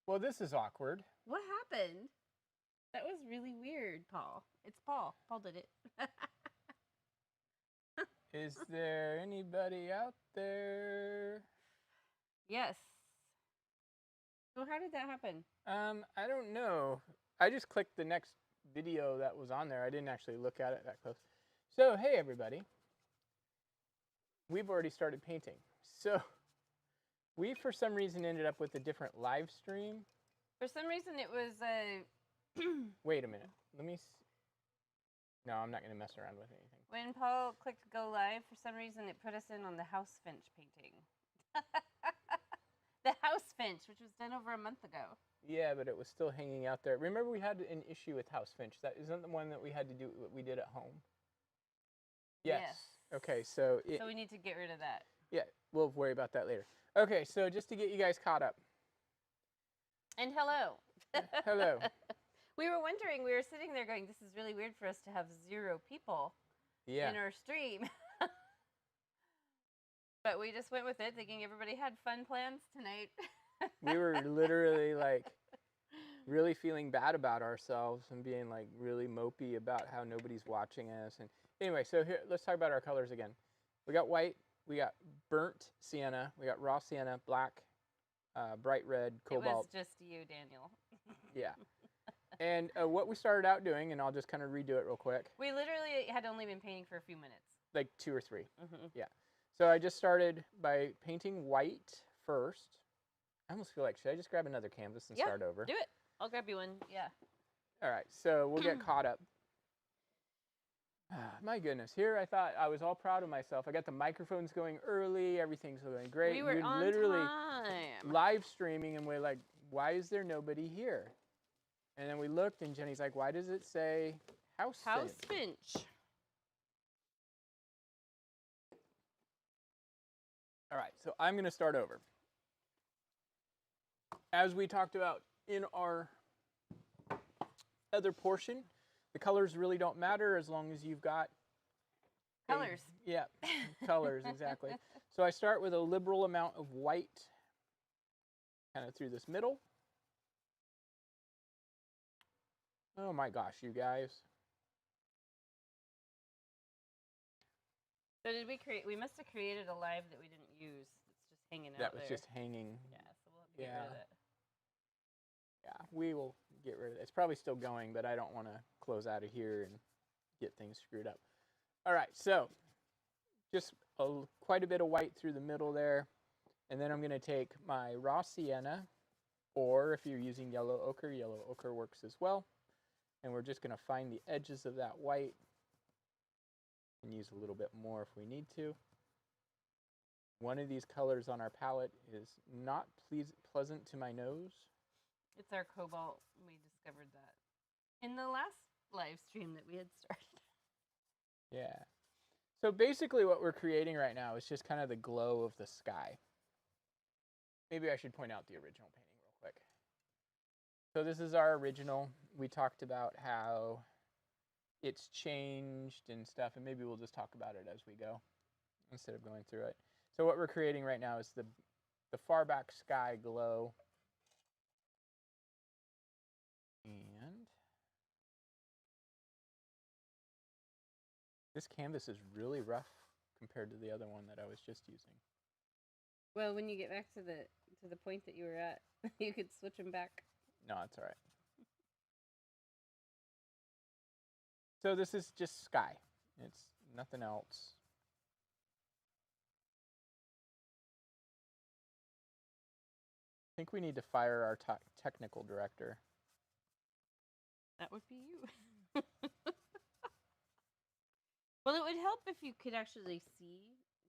Well, this is awkward. What happened? That was really weird, Paul. It's Paul. Paul did it. Is there anybody out there? Yes. So how did that happen? I don't know. I just clicked the next video that was on there. I didn't actually look at it that close. So, hey everybody. We've already started painting. So, we for some reason ended up with a different live stream. For some reason it was Wait a minute. Let me No, I'm not going to mess around with anything. when Paul clicked go live, for some reason it put us in on the house finch painting. The house finch, which was done over a month ago. Yeah, but it was still hanging out there. Remember we had an issue with house finch. That isn't the one that we had to do what we did at home. Yes. Okay, so so we need to get rid of that. Yeah, we'll worry about that later. Okay, so just to get you guys caught up. And hello. Hello. We were wondering, we were sitting there going, this is really weird for us to have 0 people in our stream. But we just went with it, thinking everybody had fun plans tonight. We were literally like really feeling bad about ourselves and being like really mopey about how nobody's watching us. And anyway, so here, let's talk about our colors again. We got white, we got burnt sienna, we got raw sienna, black, bright red, cobalt. It was just you, Daniel. Yeah. And what we started out doing, and I'll just kind of redo it real quick. We literally had only been painting for a few minutes. Like 2 or 3. Yeah. So I just started by painting white first. I almost feel like, should I just grab another canvas and start over? Do it. I'll grab you one. Yeah. All right. So we'll get caught up. My goodness. Here I thought I was all proud of myself. I got the microphones going early. Everything's going great. We were on literally time. live streaming, and we're like, why is there nobody here? And then we looked, and Jenny's like, why does it say house finch? All right, so I'm going to start over. As we talked about in our other portion, the colors really don't matter as long as you've got colors. Yeah, colors, exactly. So I start with a liberal amount of white kind of through this middle. Oh my gosh, you guys. So did we create, we must have created a live that we didn't use. It's just hanging out there. That was just hanging. Yeah, so we'll have to get rid of it. Yeah, we will get rid of it. It's probably still going, but I don't want to close out of here and get things screwed up. All right, so just quite a bit of white through the middle there. And then I'm going to take my raw sienna, or if you're using yellow ochre works as well. And we're just going to find the edges of that white and use a little bit more if we need to. One of these colors on our palette is not pleasant to my nose. It's our cobalt. We discovered that in the last live stream that we had started. Yeah. So basically what we're creating right now is just kind of the glow of the sky. Maybe I should point out the original painting real quick. So this is our original. We talked about how it's changed and stuff, and maybe we'll just talk about it as we go instead of going through it. So what we're creating right now is the far back sky glow. And this canvas is really rough compared to the other one that I was just using. Well, when you get back to the point that you were at, you could switch them back. No, it's all right. So this is just sky. It's nothing else. I think we need to fire our technical director. That would be you. Well, it would help if you could actually see,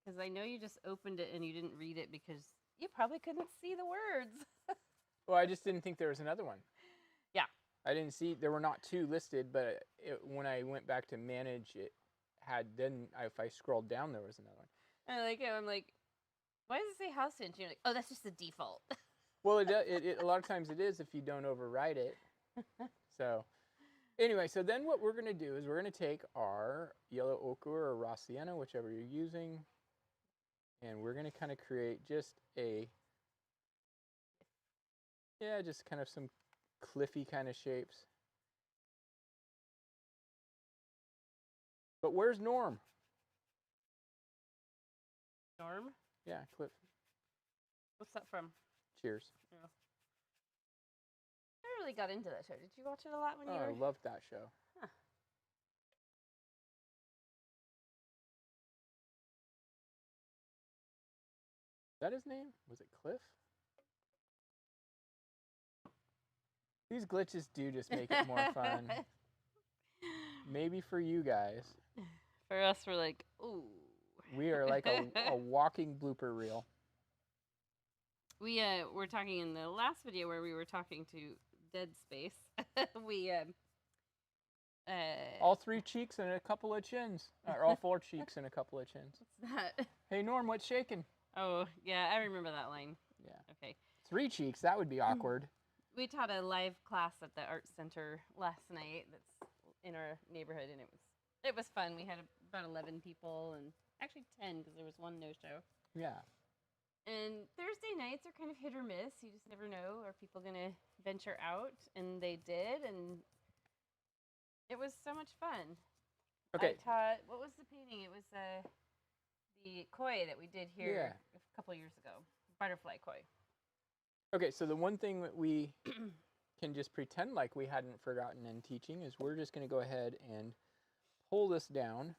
because I know you just opened it and you didn't read it because you probably couldn't see the words. Well, I just didn't think there was another one. Yeah. I didn't see, there were not 2 listed, but when I went back to manage, it had, then if I scrolled down, there was another one. I like it. I'm like, why does it say house finch? You're like, oh, that's just the default. Well, a lot of times it is if you don't override it. So anyway, so then what we're going to do is we're going to take our yellow ochre or raw sienna, whichever you're using, and we're going to kind of create just a Yeah, just kind of some cliffy kind of shapes. But where's Norm? Norm? Yeah, Cliff. What's that from? Cheers. Oh. I really got into that show. Did you watch it a lot when Oh, you were? I loved that show. Huh. Is that his name? Was it Cliff? These glitches do just make it more fun. Maybe for you guys. For us, we're like, ooh. We are like a walking blooper reel. We were talking in the last video where we were talking to Dead Space. We All 3 cheeks and a couple of chins. Or all 4 cheeks and a couple of chins. What's that? Hey Norm, what's shaking? Oh, yeah, I remember that line. Yeah. Okay. 3 cheeks, that would be awkward. We taught a live class at the art center last night that's in our neighborhood, and it was fun. We had about 11 people, and actually 10 because there was one no-show. Yeah. And Thursday nights are kind of hit or miss. You just never know. Are people going to venture out? And they did, and it was so much fun. Okay. I taught, what was the painting? It was the koi that we did here a couple years ago. Butterfly koi. Okay, so the one thing that we can just pretend like we hadn't forgotten in teaching is we're just going to go ahead and pull this down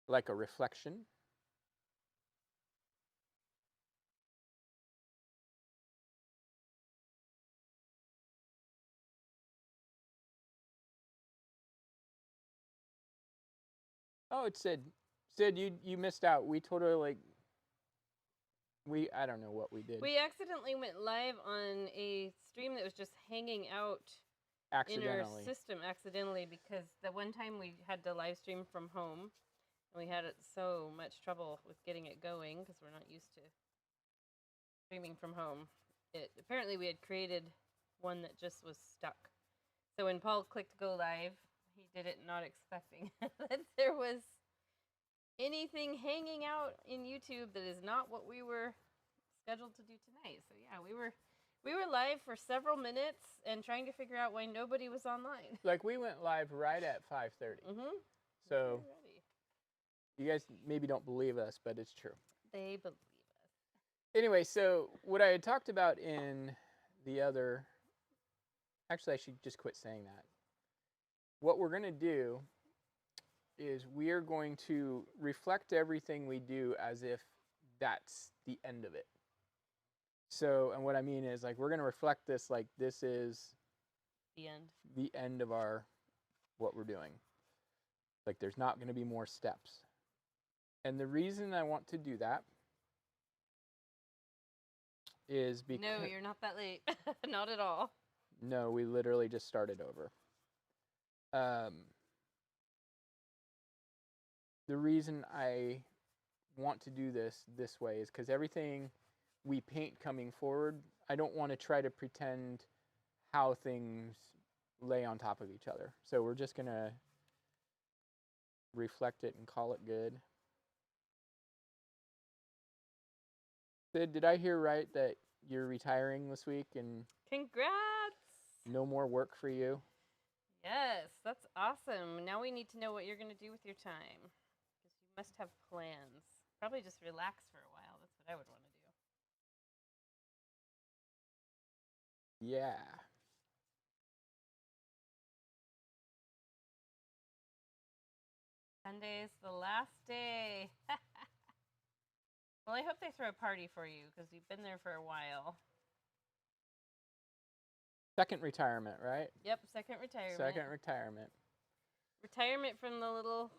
like a reflection. Oh, it said, you missed out. We totally I don't know what we did. We accidentally went live on a stream that was just hanging out in our system accidentally because the one time we had to live stream from home and we had so much trouble with getting it going because we're not used to streaming from home. Apparently we had created one that just was stuck. So when Paul clicked go live, he did it not expecting that there was anything hanging out in YouTube that is not what we were scheduled to do tonight. So yeah, we were live for several minutes and trying to figure out why nobody was online. Like we went live right at 5:30. Mm-hmm. So you guys maybe don't believe us, but it's true. They believe us. Anyway, so what I had talked about in the other, actually I should just quit saying that. What we're going to do is we are going to reflect everything we do as if that's the end of it. So, and what I mean is like we're going to reflect this like this is the end of what we're doing. Like there's not going to be more steps. And the reason I want to do that is because no, you're not that late. Not at all. No, we literally just started over. The reason I want to do this way is because everything we paint coming forward, I don't want to try to pretend how things lay on top of each other. So we're just going to reflect it and call it good. Sid, did I hear right that you're retiring this week and congrats! No more work for you? Yes, that's awesome. Now we need to know what you're going to do with your time. Because you must have plans. Probably just relax for a while. That's what I would want to do. Yeah. Sunday's the last day. Well, I hope they throw a party for you because you've been there for a while. Second retirement, right? Yep, second retirement. Second retirement. Retirement from the little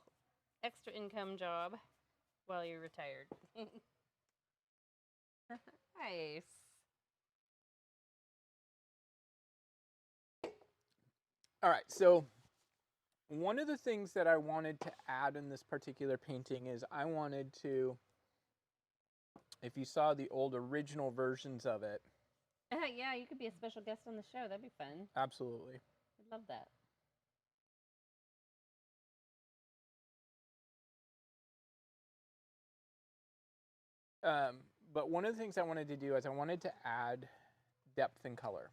extra income job while you're retired. Nice. All right, so one of the things that I wanted to add in this particular painting is I wanted to, if you saw the old original versions of it. Yeah, you could be a special guest on the show. That'd be fun. Absolutely. I'd love that. But one of the things I wanted to do is I wanted to add depth and color.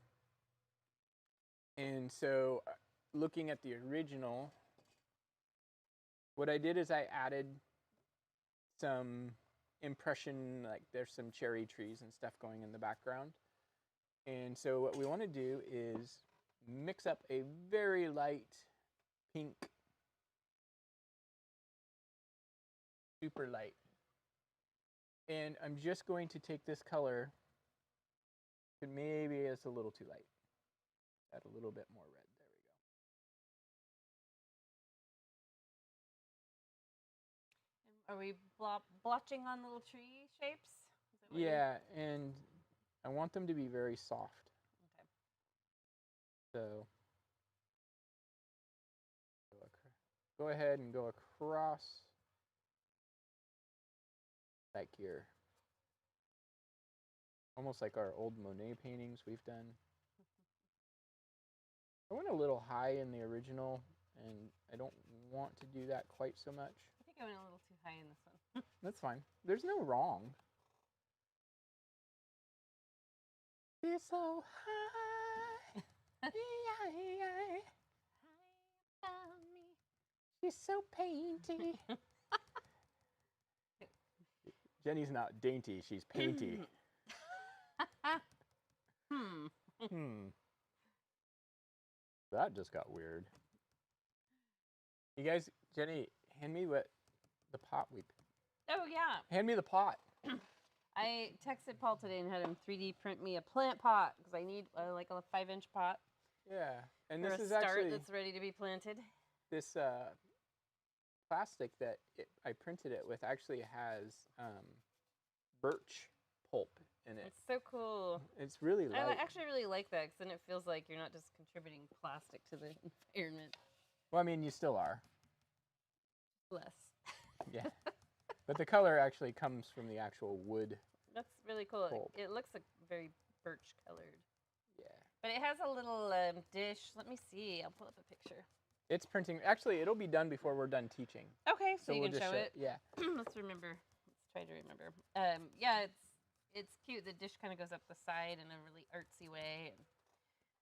And so looking at the original, what I did is I added some impression, like there's some cherry trees and stuff going in the background. And so what we want to do is mix up a very light pink, super light. And I'm just going to take this color, and maybe it's a little too light. Add a little bit more red. There we go. Are we blotching on little tree shapes? Yeah, and I want them to be very soft. Okay. So go ahead and go across like your, almost like our old Monet paintings we've done. I went a little high in the original, and I don't want to do that quite so much. I think I went a little too high in this one. That's fine. There's no wrong. It's so high. High above me. She's so painty. Jenny's not dainty, she's painty. That just got weird. You guys, Jenny, hand me what the pot we... Oh, yeah. Hand me the pot. I texted Paul today and had him 3D print me a plant pot because I need like a 5-inch pot. Yeah. And for this a is start actually... that's ready to be planted. This plastic that I printed it with actually has birch pulp in it. It's so cool. It's really light. I actually really like that because then it feels like you're not just contributing plastic to the environment. Well, I mean, you still are. Less. Yeah. But the color actually comes from the actual wood. That's really cool. Pulp. It looks like very birch colored. Yeah. But it has a little dish. Let me see. I'll pull up a picture. It's printing. Actually, it'll be done before we're done teaching. Okay, so you we'll can show it. Yeah. Let's remember. Let's try to remember. Yeah, it's cute. The dish kind of goes up the side in a really artsy way. And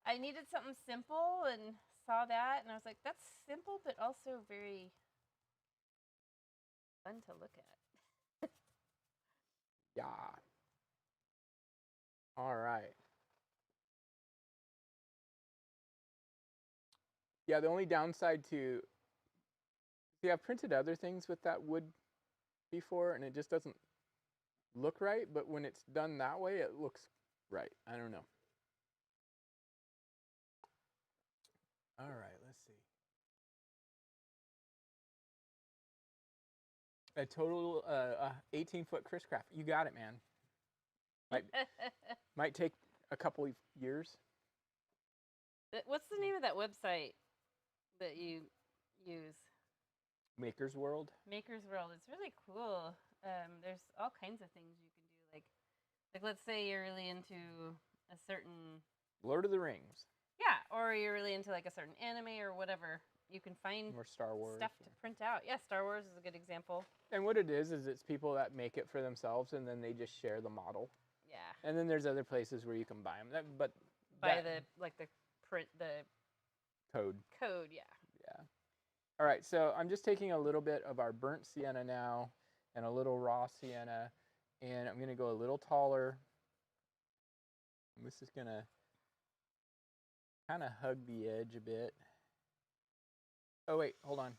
I needed something simple and saw that, and I was like, that's simple, but also very fun to look at. Yeah. All right. Yeah, the only downside to... See, I've printed other things with that wood before, and it just doesn't look right, but when it's done that way, it looks right. I don't know. All right, let's see. A total 18-foot Chris Craft. You got it, man. Might take a couple of years. What's the name of that website that you use? Maker's World. Maker's World. It's really cool. There's all kinds of things you can do. Like let's say you're really into a certain... Lord of the Rings. Yeah, or you're really into like a certain anime or whatever. You can find or Star Wars stuff to print out. Yeah, Star Wars is a good example. And what it is it's people that make it for themselves, and then they just share the model. Yeah. And then there's other places where you can buy them. Buy the print, the code. Code, yeah. Yeah. All right, so I'm just taking a little bit of our burnt sienna now and a little raw sienna, and I'm going to go a little taller. And this is going to kind of hug the edge a bit. Oh, wait, hold on.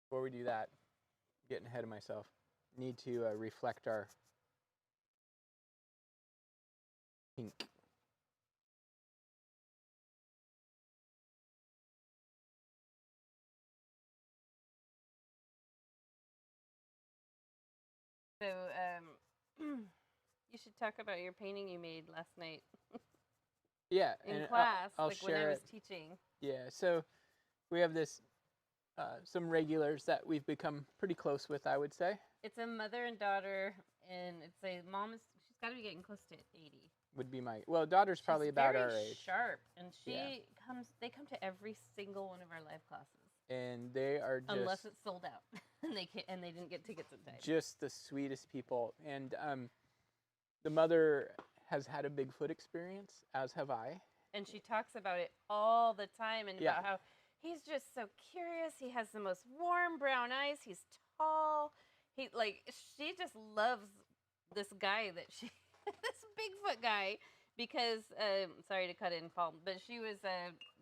Before we do that, I'm getting ahead of myself. Need to reflect our pink. So, you should talk about your painting you made last night. Yeah, in class, I'll like when I was teaching. Yeah, so we have this, some regulars that we've become pretty close with, I would say. It's a mother and daughter, and it's a mom she's got to be getting close to 80. Would be daughter's probably about our age. Sharp, and they come to every single one of our live classes. And they are just... Unless it's sold out, and they didn't get tickets in time. Just the sweetest people. And the mother has had a Bigfoot experience, as have I. And she talks about it all the time and about how he's just so curious. He has the most warm brown eyes. He's tall. She just loves this guy this Bigfoot guy because, sorry to cut in, Paul, but she was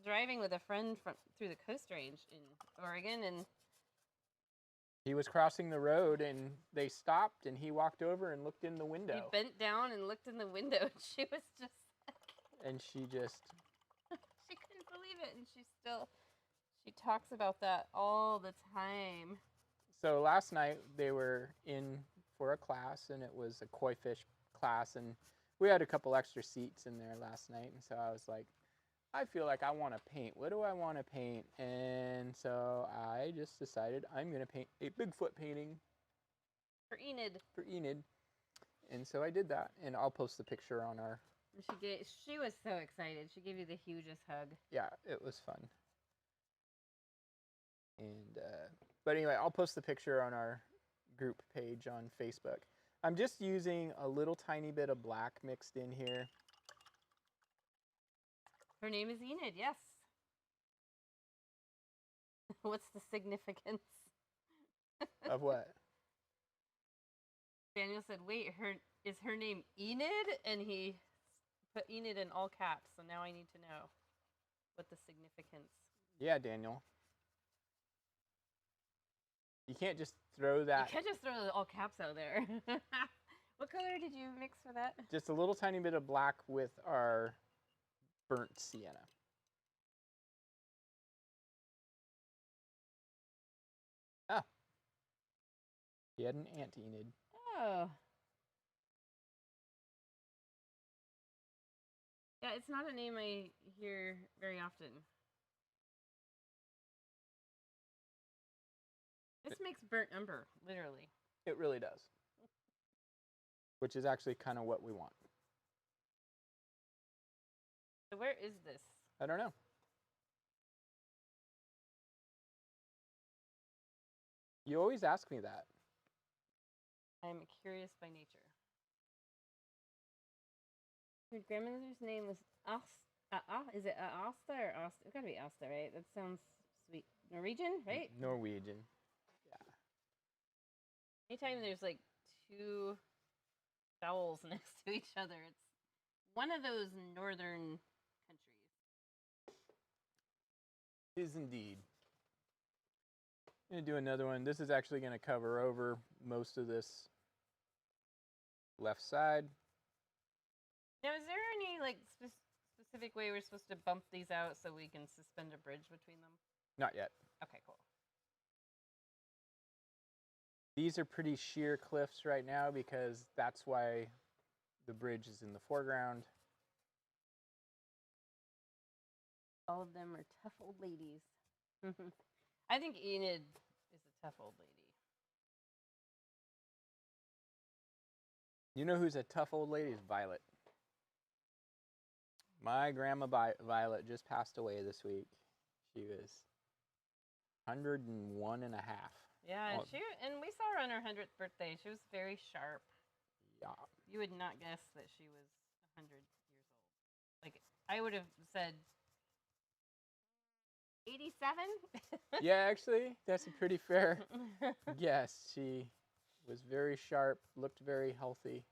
driving with a friend through the Coast Range in Oregon, and he was crossing the road, and they stopped, and he walked over and looked in the window. He bent down and looked in the window, and she was just and she just... she couldn't believe it, and she talks about that all the time. So last night, they were in for a class, and it was a koi fish class, and we had a couple extra seats in there last night, and so I was like, I feel like I want to paint. What do I want to paint? And so I just decided I'm going to paint a Bigfoot painting. For Enid. For Enid. And so I did that, and I'll post the picture on our... She was so excited. She gave you the hugest hug. Yeah, it was fun. And, but anyway, I'll post the picture on our group page on Facebook. I'm just using a little tiny bit of black mixed in here. Her name is Enid, yes. What's the significance? Of what? Daniel said, wait, is her name Enid? And he put Enid in all caps, so now I need to know what the significance. Yeah, Daniel. You can't just throw that. You can't just throw all caps out there. What color did you mix for that? Just a little tiny bit of black with our burnt sienna. Ah. He had an Aunt Enid. Oh. Yeah, it's not a name I hear very often. This makes burnt umber, literally. It really does. Which is actually kind of what we want. So where is this? I don't know. You always ask me that. I'm curious by nature. Your grandmother's name was is it Asta or Asta? It's gotta be Asta, right? That sounds sweet. Norwegian, right? Norwegian. Yeah. Anytime there's like two vowels next to each other, it's one of those northern countries. It is indeed. I'm going to do another one. This is actually going to cover over most of this left side. Now, is there any like specific way we're supposed to bump these out so we can suspend a bridge between them? Not yet. Okay, cool. These are pretty sheer cliffs right now because that's why the bridge is in the foreground. All of them are tough old ladies. I think Enid is a tough old lady. You know who's a tough old lady? Is Violet. My grandma Violet just passed away this week. She was 101 and a half. Yeah, and we saw her on her 100th birthday. She was very sharp. Yeah. You would not guess that she was 100 years old. Like, I would have said 87? Yeah, actually, that's a pretty fair guess. She was very sharp, looked very healthy.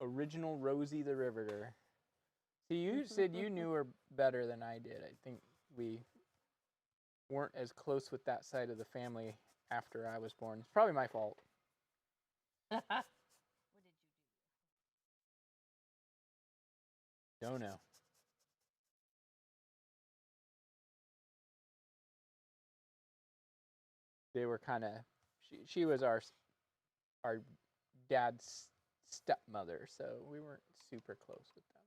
Original Rosie the Riveter. See, you said you knew her better than I did. I think we weren't as close with that side of the family after I was born. It's probably my fault. What did you do? Don't know. They were kind of, she was our dad's stepmother, so we weren't super close with them.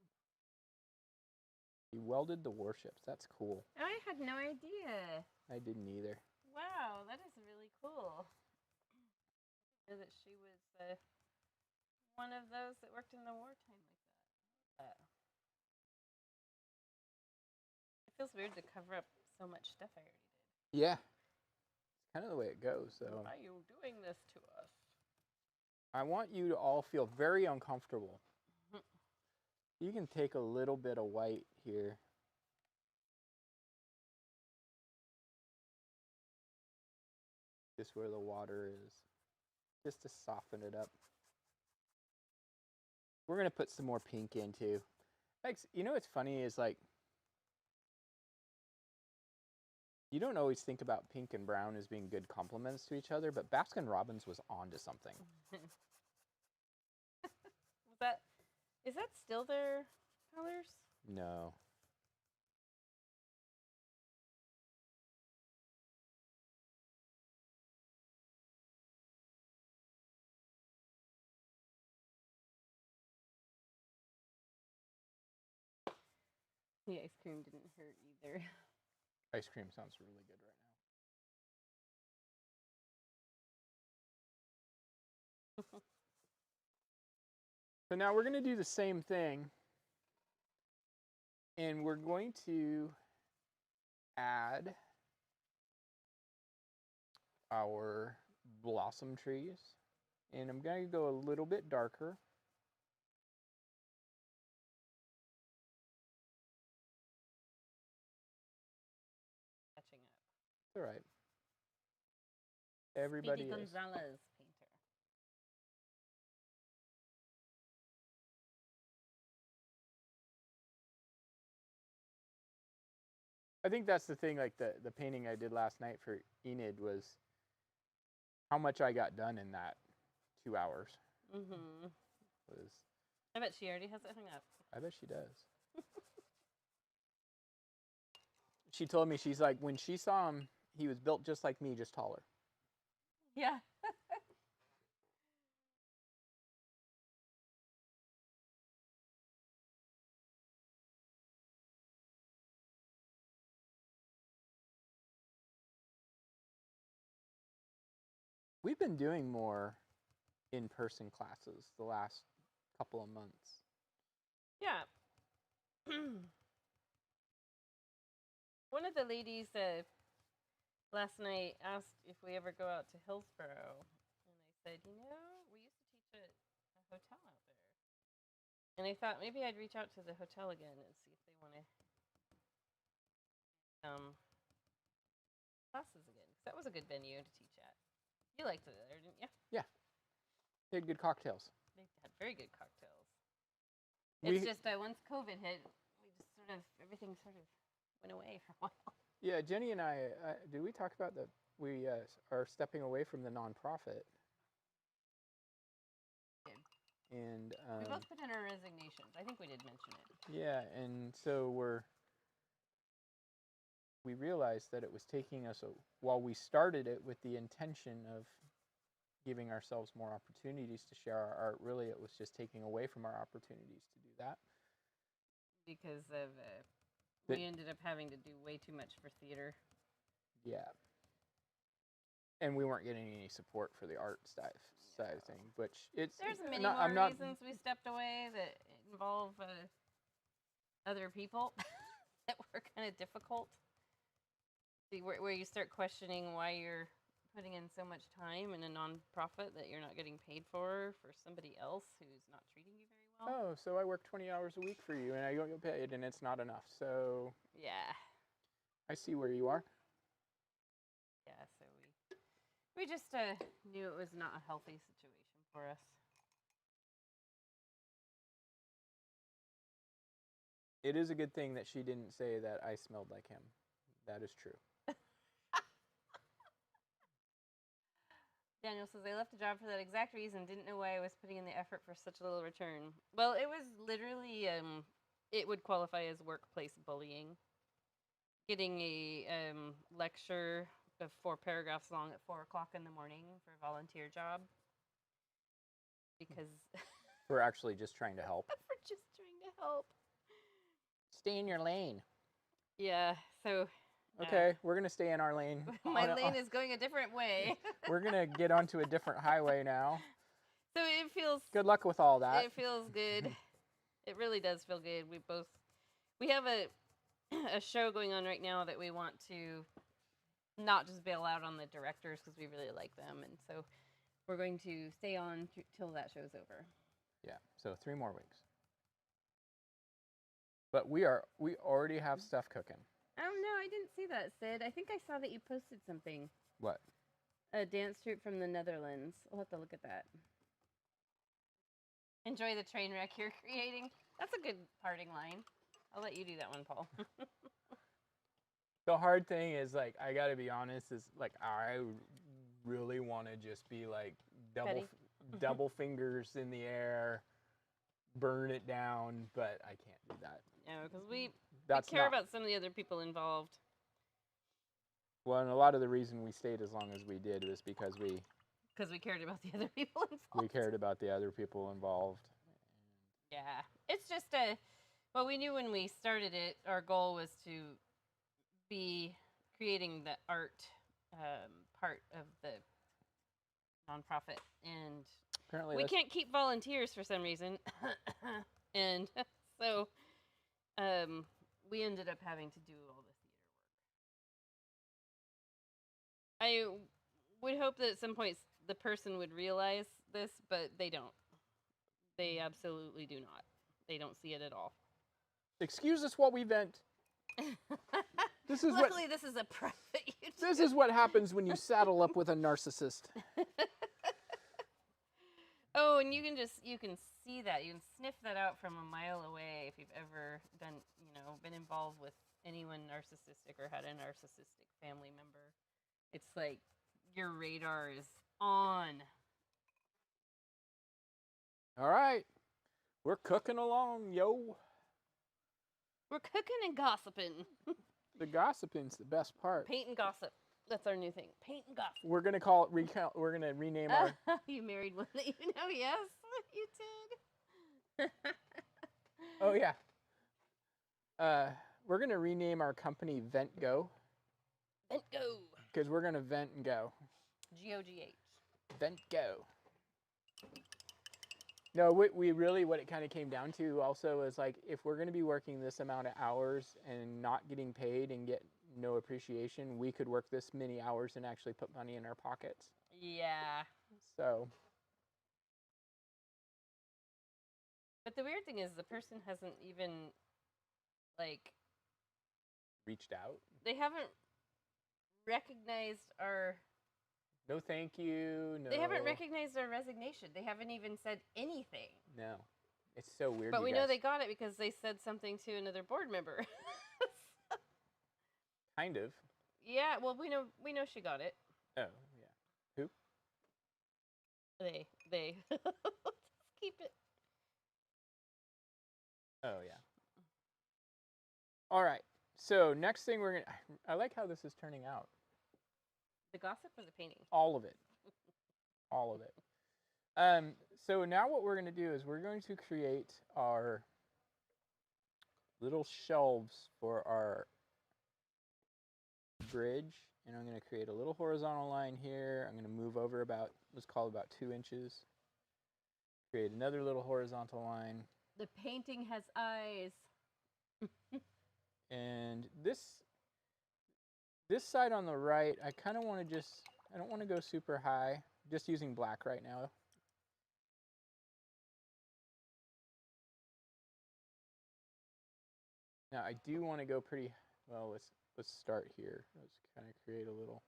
He welded the warships. That's cool. I had no idea. I didn't either. Wow, that is really cool. I know that she was one of those that worked in the wartime like that. It feels weird to cover up so much stuff I already did. Yeah. It's kind of the way it goes. So. Why are you doing this to us? I want you to all feel very uncomfortable. You can take a little bit of white here. Just where the water is. Just to soften it up. We're going to put some more pink in too. Like, you know what's funny is like, you don't always think about pink and brown as being good complements to each other, but Baskin-Robbins was onto something. Is that still their colors? No. The ice cream didn't hurt either. Ice cream sounds really good right now. So now we're going to do the same thing. And we're going to add our blossom trees. And I'm going to go a little bit darker. Catching up. It's all right. Everybody Speedy is. Gonzalez painter. I think that's the thing, like the painting I did last night for Enid was how much I got done in that 2 hours. Mm-hmm. I bet she already has it hung up. I bet she does. She told me, she's like, when she saw him, he was built just like me, just taller. Yeah. We've been doing more in-person classes the last couple of months. Yeah. One of the ladies last night asked if we ever go out to Hillsboro, and I said, we used to teach at a hotel out there. And I thought maybe I'd reach out to the hotel again and see if they want to classes again. 'Cause that was a good venue to teach at. You liked it there, didn't you? Yeah. They had good cocktails. They had very good cocktails. It's just once COVID hit, we just everything sort of went away for a while. Yeah, Jenny and I, did we talk about that we are stepping away from the nonprofit? And we both put in our resignations. I think we did mention it. Yeah, and so we realized that it was taking us while we started it with the intention of giving ourselves more opportunities to share our art, really it was just taking away from our opportunities to do that. Because of we ended up having to do way too much for theater. Yeah. And we weren't getting any support for the art side of things, which there's many more reasons we stepped away that involve other people that were kind of difficult. See, where you start questioning why you're putting in so much time in a nonprofit that you're not getting paid for somebody else who's not treating you very well. Oh, so I work 20 hours a week for you and I don't get paid and it's not enough. So yeah, I see where you are. Yeah, so we just knew it was not a healthy situation for us. It is a good thing that she didn't say that I smelled like him. That is true. Daniel says, I left a job for that exact reason. Didn't know why I was putting in the effort for such a little return. Well, it was literally, it would qualify as workplace bullying. Getting a lecture of 4 paragraphs long at 4 o'clock in the morning for a volunteer job. Because we're actually just trying to help. We're just trying to help. Stay in your lane. Yeah, so... Okay, we're going to stay in our lane. My lane is going a different way. We're going to get onto a different highway now. So it feels... Good luck with all that. It feels good. It really does feel good. We have a show going on right now that we want to not just bail out on the directors because we really like them. And so we're going to stay on till that show's over. Yeah, so 3 more weeks. But we already have stuff cooking. Oh no, I didn't see that, Sid. I think I saw that you posted something. What? A dance troupe from the Netherlands. We'll have to look at that. Enjoy the train wreck you're creating. That's a good parting line. I'll let you do that one, Paul. The hard thing is, like, I gotta be honest, is like I really want to just be like double fingers in the air, burn it down, but I can't do that. No, because we care about some of the other people involved. Well, and a lot of the reason we stayed as long as we did was because we cared about the other people involved. We cared about the other people involved. Yeah, it's just well, we knew when we started it, our goal was to be creating the art part of the nonprofit, and apparently we can't keep volunteers for some reason, and so we ended up having to do all the theater work. I would hope that at some point the person would realize this, but they don't. They absolutely do not. They don't see it at all. Excuse us while we vent. Luckily, this is a private YouTube. This is what happens when you saddle up with a narcissist. Oh, and you can see that. You can sniff that out from a mile away if you've ever been involved with anyone narcissistic or had a narcissistic family member. It's like your radar is on. All right. We're cooking along, yo. We're cooking and gossiping. The gossiping's the best part. Paint and gossip. That's our new thing. Paint and gossip. We're gonna call it recount. We're gonna rename our. You married one that you know? Yes, you did. Oh yeah. We're gonna rename our company Vent Go. Vent Go. Because we're gonna vent and go. G-O-G-H. Vent Go. No, we really, what it kind of came down to also is like, if we're going to be working this amount of hours and not getting paid and get no appreciation, we could work this many hours and actually put money in our pockets. Yeah. So. But the weird thing is the person hasn't even, like. Reached out? They haven't recognized our. No thank you, no. They haven't recognized our resignation. They haven't even said anything. No. It's so weird. But we know they got it because they said something to another board member. Kind of. Yeah, well, we know she got it. Oh, yeah. Who? They. Just keep it. Oh, yeah. All right. So next thing we're going to, I like how this is turning out. The gossip or the painting? All of it. All of it. So now what we're going to do is we're going to create our little shelves for our bridge. And I'm going to create a little horizontal line here. I'm going to move over about, let's call it about 2 inches. Create another little horizontal line. The painting has eyes. And this side on the right, I kind of want to I don't want to go super high. Just using black right now. Now I do want to go pretty, well, let's start here. Let's kind of create a little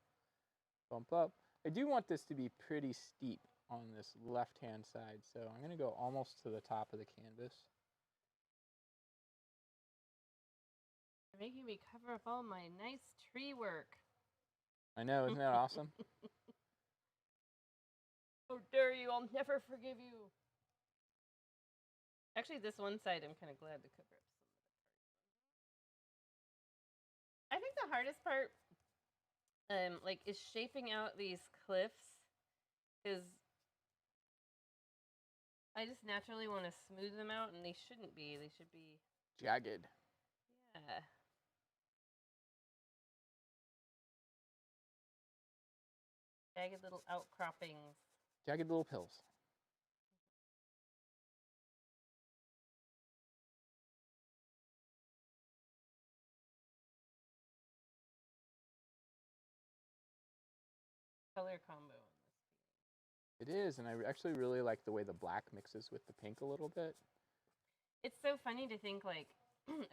bump up. I do want this to be pretty steep on this left-hand side, so I'm going to go almost to the top of the canvas. You're making me cover up all my nice tree work. I know, isn't that awesome? How dare you, I'll never forgive you. Actually, this one side I'm kind of glad to cover up some of the parts. I think the hardest part is shaping out these cliffs, because I just naturally want to smooth them out, and they shouldn't be. They should be jagged. Yeah. Jagged little outcroppings. Jagged little pills. Color combo. It is, and I actually really like the way the black mixes with the pink a little bit. It's so funny to think, like,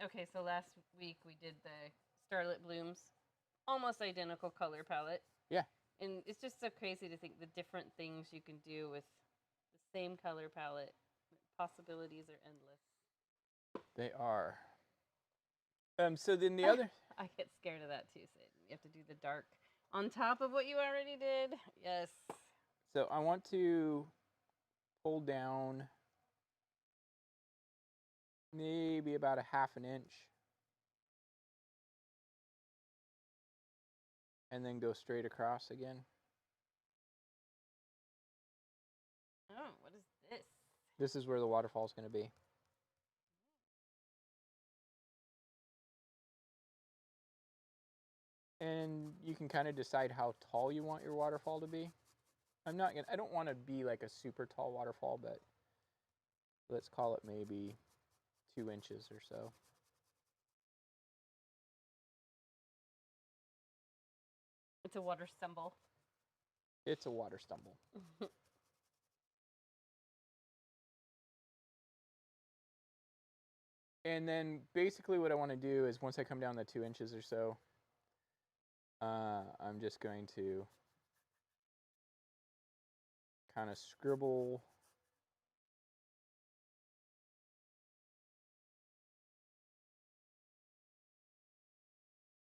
okay, so last week we did the Starlit Blooms, almost identical color palette. Yeah. And it's just so crazy to think the different things you can do with the same color palette. Possibilities are endless. They are. So then the other... I get scared of that too, Sid. You have to do the dark on top of what you already did. Yes. So I want to pull down maybe about a ½ inch. And then go straight across again. Oh, what is this? This is where the waterfall is going to be. And you can kind of decide how tall you want your waterfall to be. I don't want to be like a super tall waterfall, but let's call it maybe 2 inches or so. It's a water stumble. It's a water stumble. And then basically what I want to do is once I come down the 2 inches or so, I'm just going to kind of scribble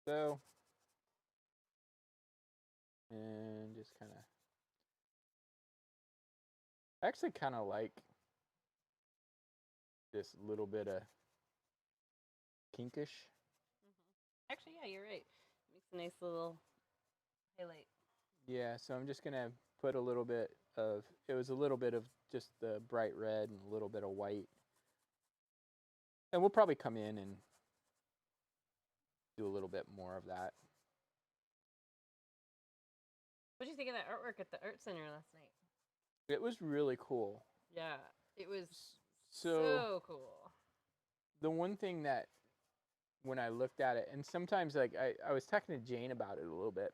so, and just kind of, I actually kind of like this little bit of pinkish. Actually, yeah, you're right. Makes a nice little highlight. Yeah, so I'm just gonna put a little bit of, it was a little bit of just the bright red and a little bit of white. And we'll probably come in and do a little bit more of that. What did you think of that artwork at the art center last night? It was really cool. Yeah, it was so cool. The one thing that when I looked at it, and sometimes like I was talking to Jane about it a little bit.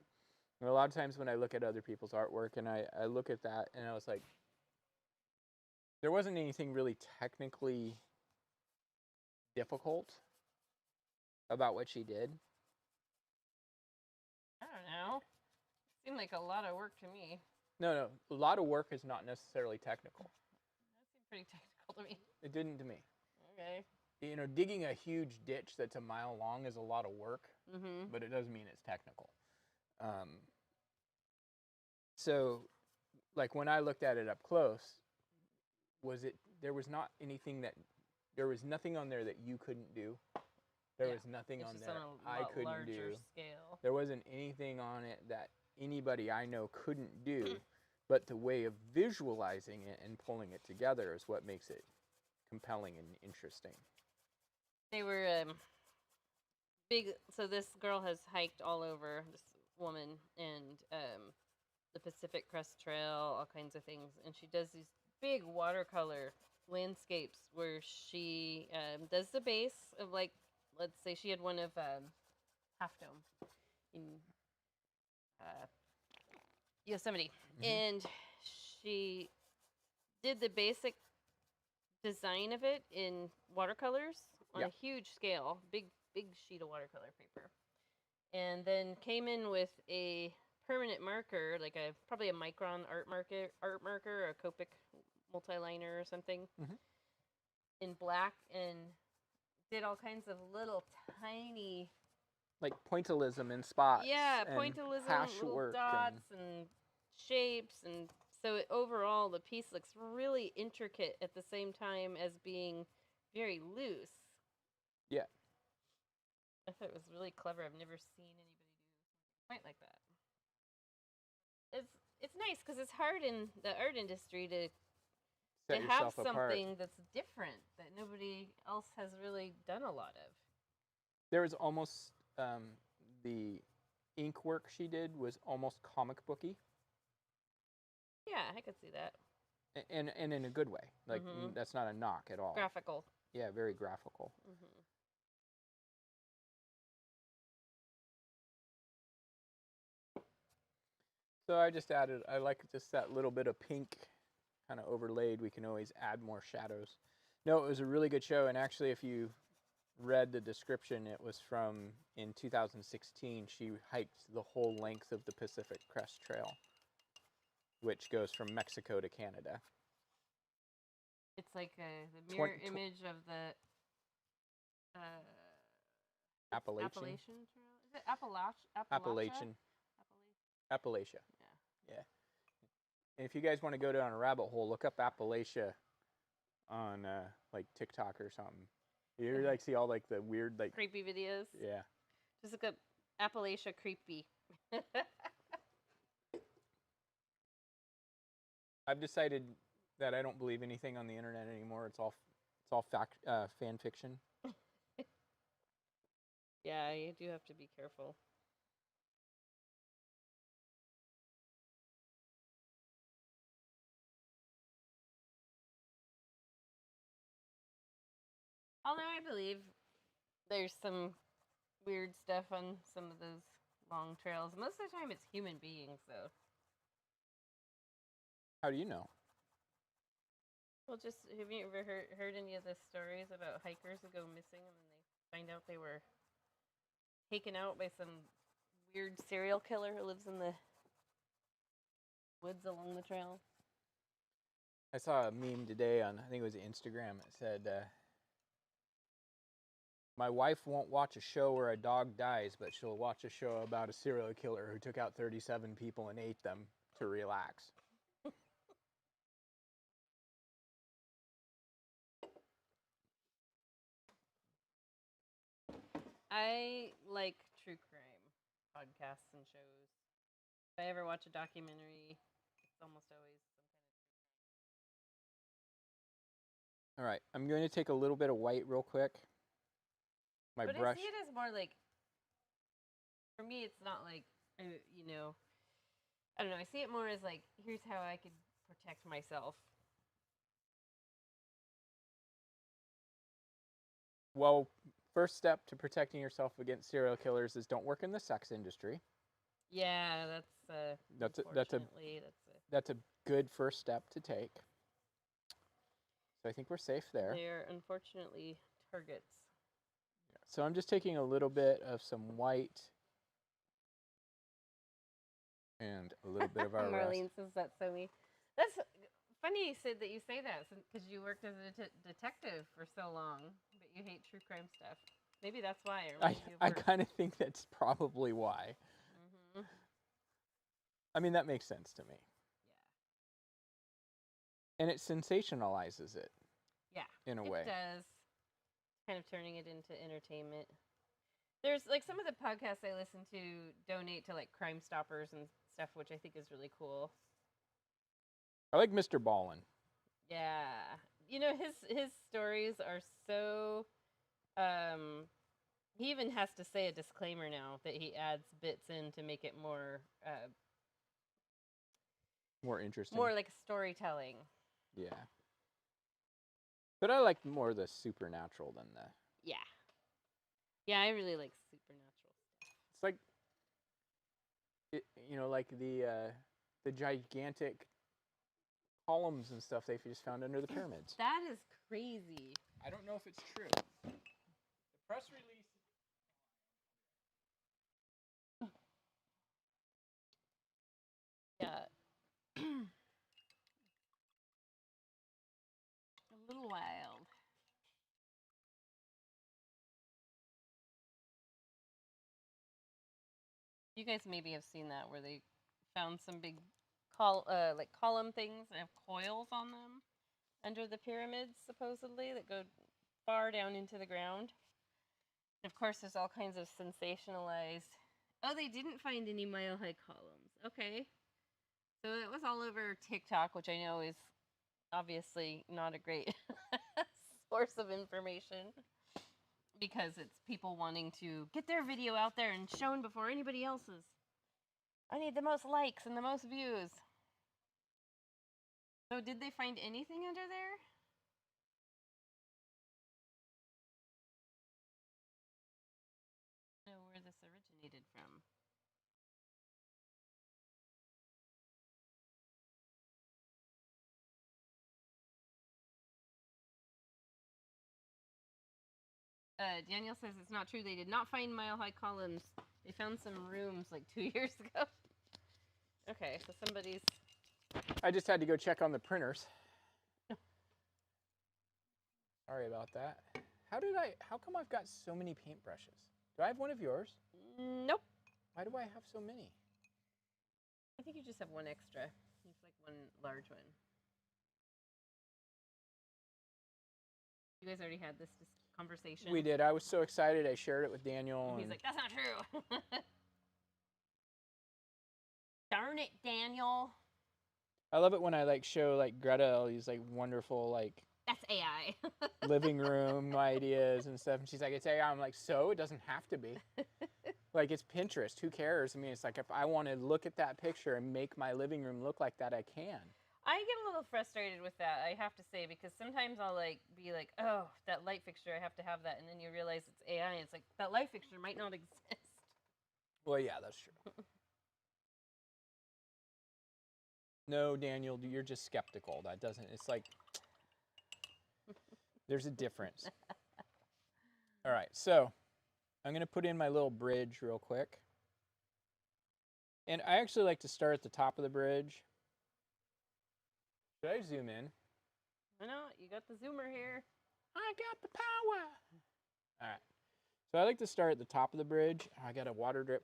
And a lot of times when I look at other people's artwork and I look at that and I was like, there wasn't anything really technically difficult about what she did. I don't know. It seemed like a lot of work to me. No, a lot of work is not necessarily technical. That seemed pretty technical to me. It didn't to me. Okay. You know, digging a huge ditch that's a mile long is a lot of work, but it doesn't mean it's technical. So, like when I looked at it up close, there was nothing on there that you couldn't do. There was nothing on there I couldn't do. Scale. There wasn't anything on it that anybody I know couldn't do, but the way of visualizing it and pulling it together is what makes it compelling and interesting. They were big. So this girl has hiked all over, this woman, and the Pacific Crest Trail, all kinds of things, and she does these big watercolor landscapes where she does the base of, like, let's say she had one of Half Dome in Yosemite, and she did the basic design of it in watercolors on a huge scale, big sheet of watercolor paper, and then came in with a permanent marker, like probably a micron art marker, or a Copic multiliner or something, in black, and did all kinds of little tiny, like pointillism in spots. Yeah, and pointillism, little dots and shapes, and so overall the piece looks really intricate at the same time as being very loose. Yeah. I thought it was really clever. I've never seen anybody do quite like that. It's nice because it's hard in the art industry to have something that's different that nobody else has really done a lot of. There was almost the ink work she did was almost comic booky. Yeah, I could see that. And in a good way. Like, that's not a knock at all. Graphical. Yeah, very graphical. So I just added, I like just that little bit of pink kind of overlaid. We can always add more shadows. No, it was a really good show. And actually, if you read the description, it was from in 2016. She hiked the whole length of the Pacific Crest Trail, which goes from Mexico to Canada. It's like the mirror image of the Appalachian Trail. Is it Appalachia? Appalachian. Appalachia. Yeah. And if you guys want to go down a rabbit hole, look up Appalachia on like TikTok or something. You like see all like the weird like creepy videos. Yeah. Just look up Appalachia creepy. I've decided that I don't believe anything on the internet anymore. It's all fan fiction. Yeah, you do have to be careful. Although I believe there's some weird stuff on some of those long trails. Most of the time it's human beings, though. How do you know? Well, just have you ever heard any of the stories about hikers who go missing and then they find out they were taken out by some weird serial killer who lives in the woods along the trail? I saw a meme today on, I think it was Instagram. It said, my wife won't watch a show where a dog dies, but she'll watch a show about a serial killer who took out 37 people and ate them to relax. I like true crime podcasts and shows. If I ever watch a documentary, it's almost always some kind of true crime. All right, I'm going to take a little bit of white real quick. But I see it as more like, for me, it's not like, you know, I don't know. I see it more as like, here's how I could protect myself. Well, first step to protecting yourself against serial killers is don't work in the sex industry. Yeah, that's a good first step to take. So I think we're safe there. They're unfortunately targets. So I'm just taking a little bit of some white and a little bit of our Marlene says that's so me. That's funny you said that you say that because you worked as a detective for so long, but you hate true crime stuff. Maybe that's why. I kind of think that's probably why. Mm-hmm. I mean, that makes sense to me. Yeah. And it sensationalizes it. Yeah. In a way. It does. Kind of turning it into entertainment. There's like some of the podcasts I listen to donate to like Crime Stoppers and stuff, which I think is really cool. I like Mr. Ballin. Yeah. You know, his stories are so he even has to say a disclaimer now that he adds bits in to make it more interesting. More like storytelling. Yeah. But I like more the supernatural than the... Yeah. Yeah, I really like supernatural stuff. It's like, you know, like the gigantic columns and stuff they just found under the pyramids. That is crazy. I don't know if it's true. The press release... Yeah. A little wild. You guys maybe have seen that where they found some big like column things that have coils on them under the pyramids, supposedly, that go far down into the ground. And of course, there's all kinds of sensationalized... Oh, they didn't find any mile-high columns. Okay. So it was all over TikTok, which I know is obviously not a great source of information, because it's people wanting to get their video out there and shown before anybody else's. I need the most likes and the most views. So did they find anything under there? I don't know where this originated from. Daniel says it's not true. They did not find mile-high columns. They found some rooms like 2 years ago. Okay, so somebody's... I just had to go check on the printers. Sorry about that. How come I've got so many paintbrushes? Do I have one of yours? Nope. Why do I have so many? I think you just have one extra. It's like one large one. You guys already had this conversation. We did. I was so excited. I shared it with Daniel. He's like, that's not true. Darn it, Daniel. I love it when I like show like Greta all these like wonderful like that's AI living room ideas and stuff, and she's like, it's AI. I'm like, so it doesn't have to be. Like, it's Pinterest. Who cares? I mean, it's like if I want to look at that picture and make my living room look like that, I can. I get a little frustrated with that, I have to say, because sometimes I'll like be like, oh, that light fixture, I have to have that, and then you realize it's AI, and it's like that light fixture might not exist. Well, yeah, that's true. No, Daniel, you're just skeptical. That doesn't. It's like there's a difference. All right, so I'm going to put in my little bridge real quick. And I actually like to start at the top of the bridge. Should I zoom in? I know, you got the zoomer here. I got the power. All right. So I like to start at the top of the bridge. I got a water drip.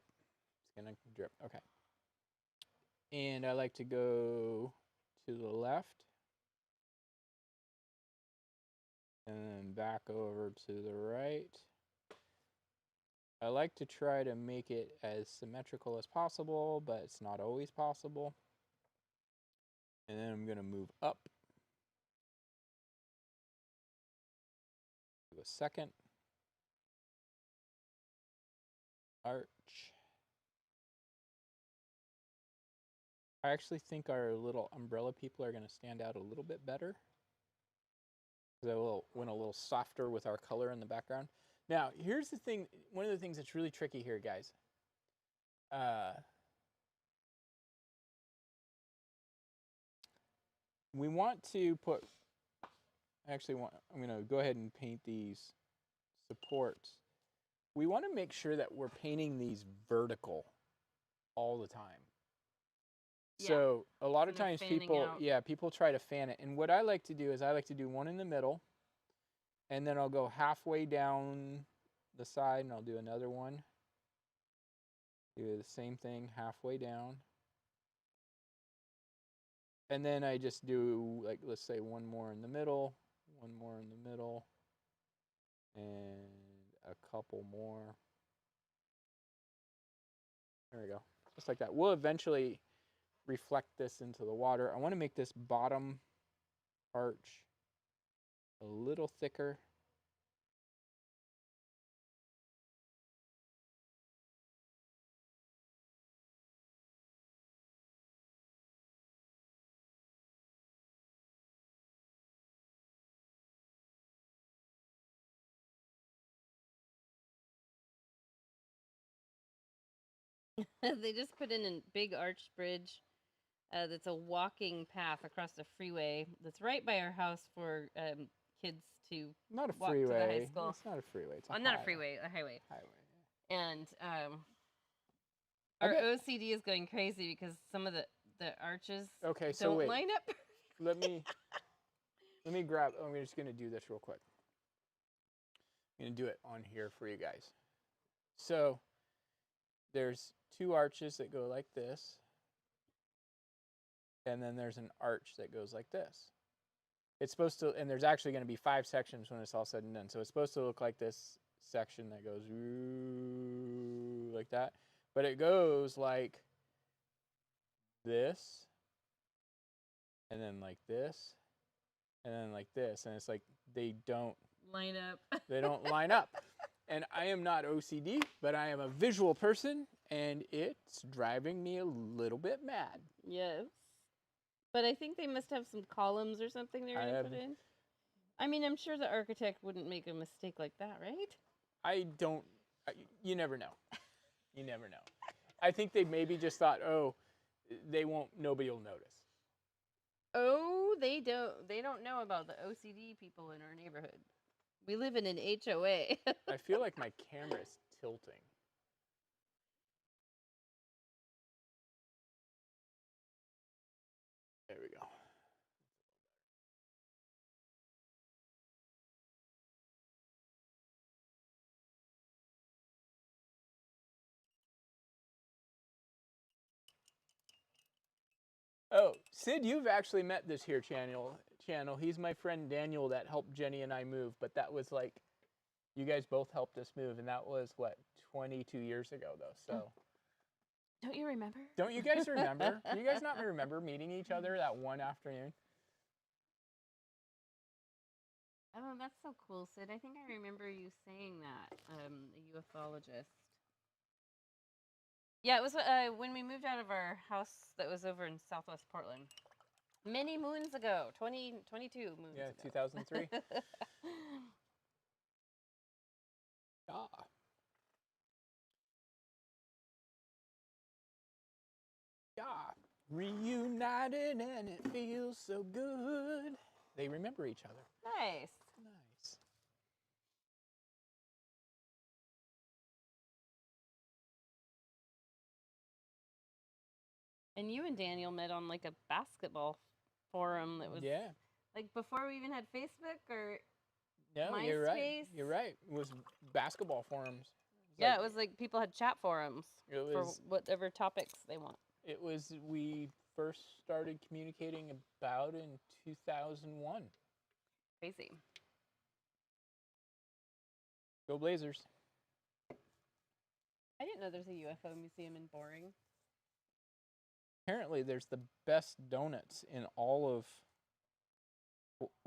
It's going to drip. Okay. And I like to go to the left. And then back over to the right. I like to try to make it as symmetrical as possible, but it's not always possible. And then I'm going to move up. Do a second arch. I actually think our little umbrella people are going to stand out a little bit better. They went a little softer with our color in the background. Now, here's the thing. One of the things that's really tricky here, guys. We want to put, I'm going to go ahead and paint these supports. We want to make sure that we're painting these vertical all the time. Yeah. So a lot of times people try to fan it. And what I like to do is I like to do one in the middle, and then I'll go halfway down the side, and I'll do another one. Do the same thing halfway down. And then I just do, like, let's say one more in the middle, one more in the middle, and a couple more. There we go. Just like that. We'll eventually reflect this into the water. I want to make this bottom arch a little thicker. They just put in a big arch bridge that's a walking path across the freeway that's right by our house for kids to not a walk freeway. to the high school. It's not a freeway. It's a not a freeway, a highway. Highway. And our OCD is going crazy because some of the arches don't line up. let me grab. I'm just going to do this real quick. I'm going to do it on here for you guys. So there's two arches that go like this, and then there's an arch that goes like this. It's supposed to, and there's actually going to be 5 sections when it's all said and done. So it's supposed to look like this section that goes like that, but it goes like this, and then like this, and then like this, and it's like they don't line up. They don't line up. And I am not OCD, but I am a visual person, and it's driving me a little bit mad. Yes. But I think they must have some columns or something they're going to put in. I mean, I'm sure the architect wouldn't make a mistake like that, right? You never know. You never know. I think they maybe just thought, oh, nobody will notice. Oh, they don't know about the OCD people in our neighborhood. We live in an HOA. I feel like my camera's tilting. There we go. Oh, Sid, you've actually met this here channel. He's my friend Daniel that helped Jenny and I move, but that was like, you guys both helped us move, and that was, what, 22 years ago, though, so. Don't you remember? Don't you guys remember? Do you guys not remember meeting each other that one afternoon? Oh, that's so cool, Sid. I think I remember you saying that, a ufologist. Yeah, it was when we moved out of our house that was over in Southwest Portland. Many moons ago, 22 moons ago. 2003. Yeah, reunited and it feels so good. They remember each other. Nice. Nice. And you and Daniel met on like a basketball forum that was like before we even had Facebook or MySpace. You're right. You're right. It was basketball forums. It was like people had chat forums for whatever topics they want. It was, we first started communicating about in 2001. Crazy. Go Blazers. I didn't know there's a UFO museum in Boring. Apparently there's the best donuts in all of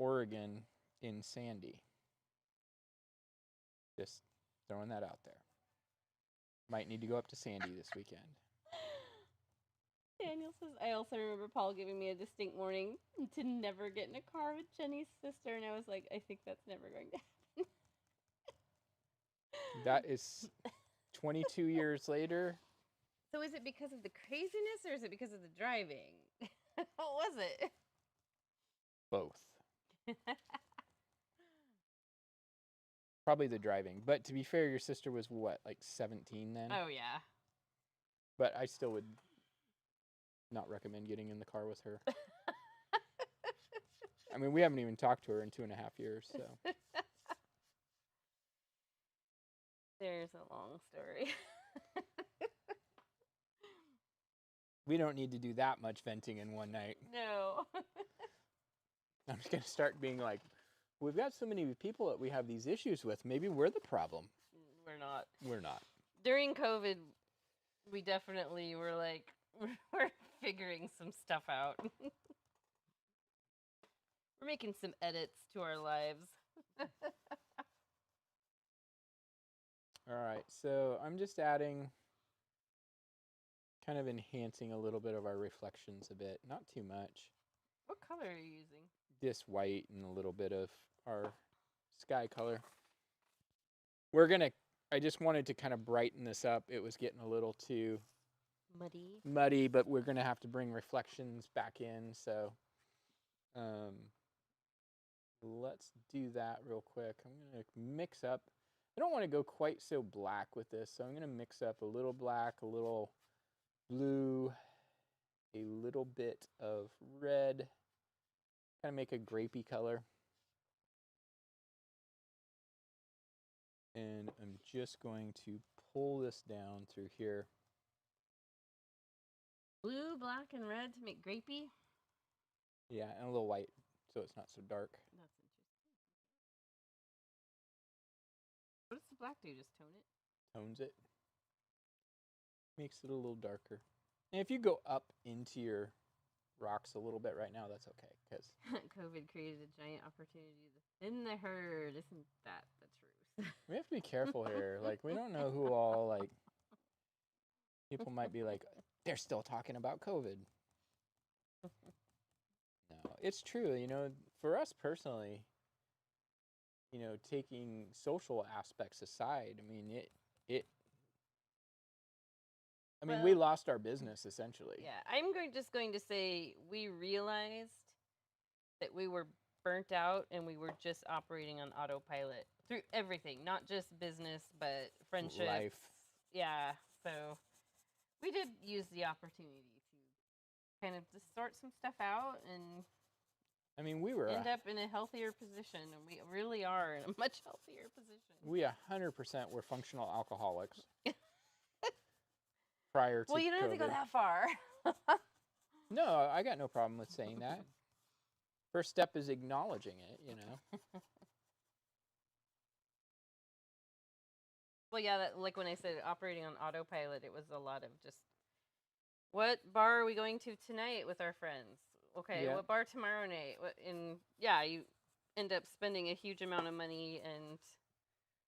Oregon in Sandy. Just throwing that out there. Might need to go up to Sandy this weekend. Daniel says, I also remember Paul giving me a distinct warning to never get in a car with Jenny's sister, and I was like, I think that's never going to happen. That is 22 years later. So is it because of the craziness, or is it because of the driving? What was it? Both. Probably the driving. But to be fair, your sister was what, like 17 then? Oh, yeah. But I still would not recommend getting in the car with her. I mean, we haven't even talked to her in 2.5 years, so. There's a long story. We don't need to do that much venting in one night. No. I'm just going to start being like, we've got so many people that we have these issues with. Maybe we're the problem. We're not. We're not. During COVID, we definitely were like, we're figuring some stuff out. We're making some edits to our lives. All right, so I'm just adding, kind of enhancing a little bit of our reflections a bit. Not too much. What color are you using? This white and a little bit of our sky color. I just wanted to kind of brighten this up. It was getting a little too muddy, but we're going to have to bring reflections back in, so let's do that real quick. I'm going to mix up. I don't want to go quite so black with this, so I'm going to mix up a little black, a little blue, a little bit of red, kind of make a grapey color. And I'm just going to pull this down through here. Blue, black, and red to make grapey? Yeah, and a little white, so it's not so dark. That's interesting. What does the black do? Just tone it? Tones it. Makes it a little darker. And if you go up into your rocks a little bit right now, that's okay. Because COVID created a giant opportunity to thin the herd. Isn't that the truth? we have to be careful here. Like, we don't know who all, like, people might be like, they're still talking about COVID. No, it's true. You know, for us personally, you know, taking social aspects aside, I mean, we lost our business, essentially. Yeah, I'm just going to say we realized that we were burnt out and we were just operating on autopilot through everything, not just business, but friendships. Life. Yeah. So we did use the opportunity to kind of just sort some stuff out and I mean, we were end up in a healthier position, and we really are in a much healthier position. We 100% were functional alcoholics prior to Well, you don't have to go that far. No, I got no problem with saying that. First step is acknowledging it, you know. Well, yeah, like when I said operating on autopilot, it was a lot of just, what bar are we going to tonight with our friends? Okay, Yeah. what bar tomorrow night? And yeah, you end up spending a huge amount of money. And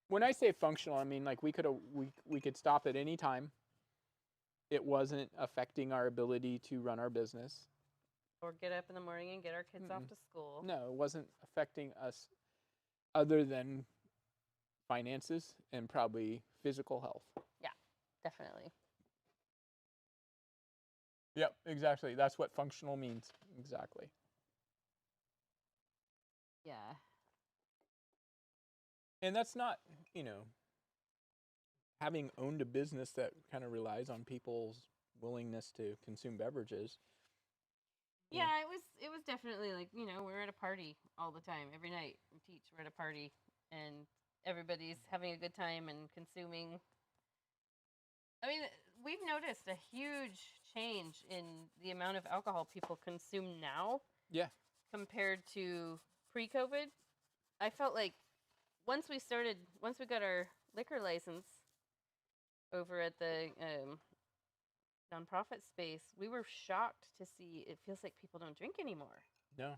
when I say functional, I mean like we could stop at any time. It wasn't affecting our ability to run our business. Or get up in the morning and get our kids off to school. No, it wasn't affecting us other than finances and probably physical health. Yeah, definitely. Yep, exactly. That's what functional means. Exactly. Yeah. And that's not, you know, having owned a business that kind of relies on people's willingness to consume beverages. Yeah, it was definitely like, you know, we're at a party all the time. Every night we teach, we're at a party, and everybody's having a good time and consuming. I mean, we've noticed a huge change in the amount of alcohol people consume now. Yeah. Compared to pre-COVID. I felt like once we got our liquor license over at the nonprofit space, we were shocked to see it feels like people don't drink anymore. No.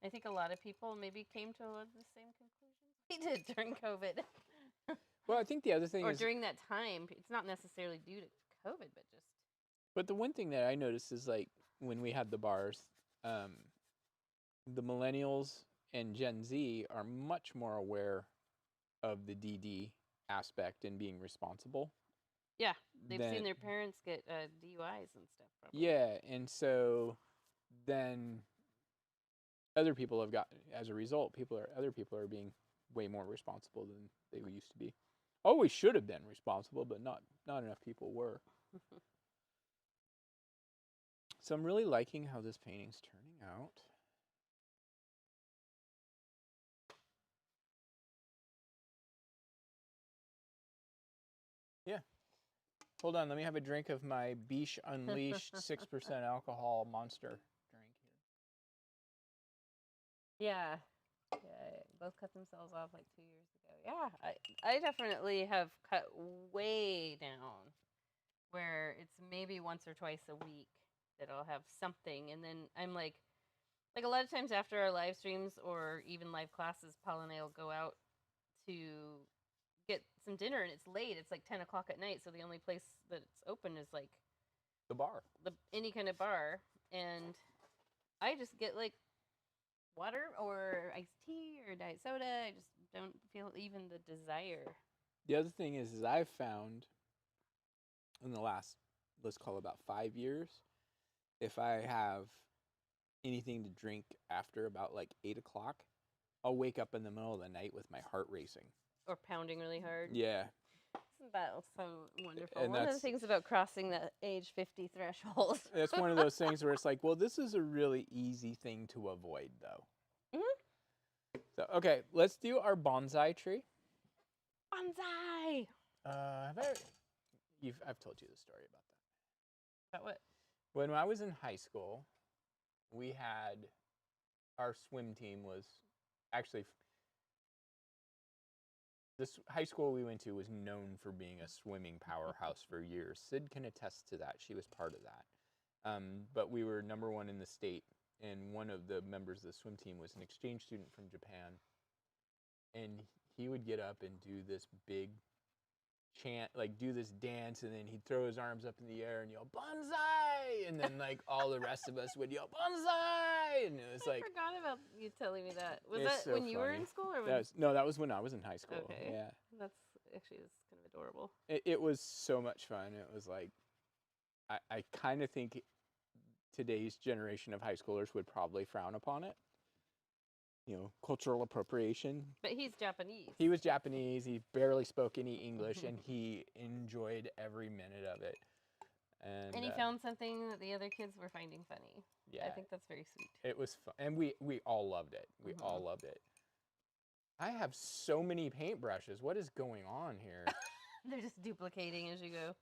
I think a lot of people maybe came to the same conclusions we did during COVID. Well, I think the other thing or is... during that time, it's not necessarily due to COVID, but just... But the one thing that I noticed is, like, when we had the bars, the millennials and Gen Z are much more aware of the DD aspect and being responsible. Yeah, they've seen their parents get DUIs and stuff. Probably. Yeah, and so then other people have got, as a result, other people are being way more responsible than they used to be. Always should have been responsible, but not enough people were. So I'm really liking how this painting's turning out. Yeah. Hold on, let me have a drink of my Biche Unleashed 6% alcohol monster drink here. Yeah. Yeah, both cut themselves off like 2 years ago. Yeah, I definitely have cut way down where it's maybe once or twice a week that I'll have something. And then I'm like a lot of times after our live streams or even live classes, Paul and I will go out to get some dinner, and it's late. It's like 10 o'clock at night, so the only place that's open is like the bar, any kind of bar, and I just get like water or iced tea or diet soda. I just don't feel even the desire. The other thing is I've found in the last, let's call it about 5 years, if I have anything to drink after about like 8 o'clock, I'll wake up in the middle of the night with my heart racing. Or pounding really hard. Yeah. Isn't that so wonderful? And one of the things about crossing the age 50 threshold. It's one of those things where it's like, well, this is a really easy thing to avoid, though. Mm-hmm. So, okay, let's do our bonsai tree. Bonsai! I've told you the story about that. About what? When I was in high school, we had, our swim team was actually... This high school we went to was known for being a swimming powerhouse for years. Sid can attest to that. She was part of that. But we were #1 in the state, and one of the members of the swim team was an exchange student from Japan. And he would get up and do this big chant, like do this dance, and then he'd throw his arms up in the air and yell, "Bonsai!" And then like all the rest of us would yell, "Bonsai!" And it was I forgot about you telling me that. Was that so when you were in school? Or when... that was when I was in high school. Okay. Yeah. That's kind of adorable. It was so much fun. It was like, I kind of think today's generation of high schoolers would probably frown upon it. you know, cultural appropriation. But he's Japanese. He was Japanese. He barely spoke any English, and he enjoyed every minute of it. And he found something that the other kids were finding funny. Yeah, I think that's very sweet. It was fun, and we all loved it. We all loved it. I have so many paintbrushes. What is going on here? They're just duplicating as you go.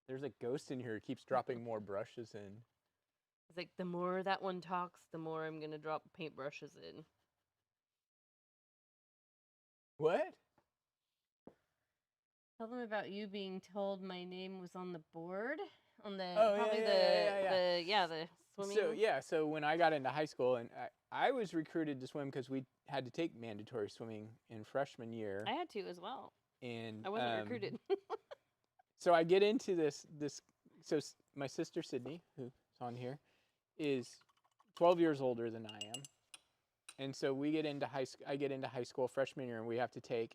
There's a ghost in here who keeps dropping more brushes in. It's like, the more that one talks, the more I'm going to drop paintbrushes in. What? Tell them about you being told my name was on the board. On the, the swimming. So when I got into high school, and I was recruited to swim because we had to take mandatory swimming in freshman year. I had to as well. And I wasn't recruited. So I get into this. So my sister Sydney, who's on here, is 12 years older than I am, and so we get into high school. I get into high school freshman year, and we have to take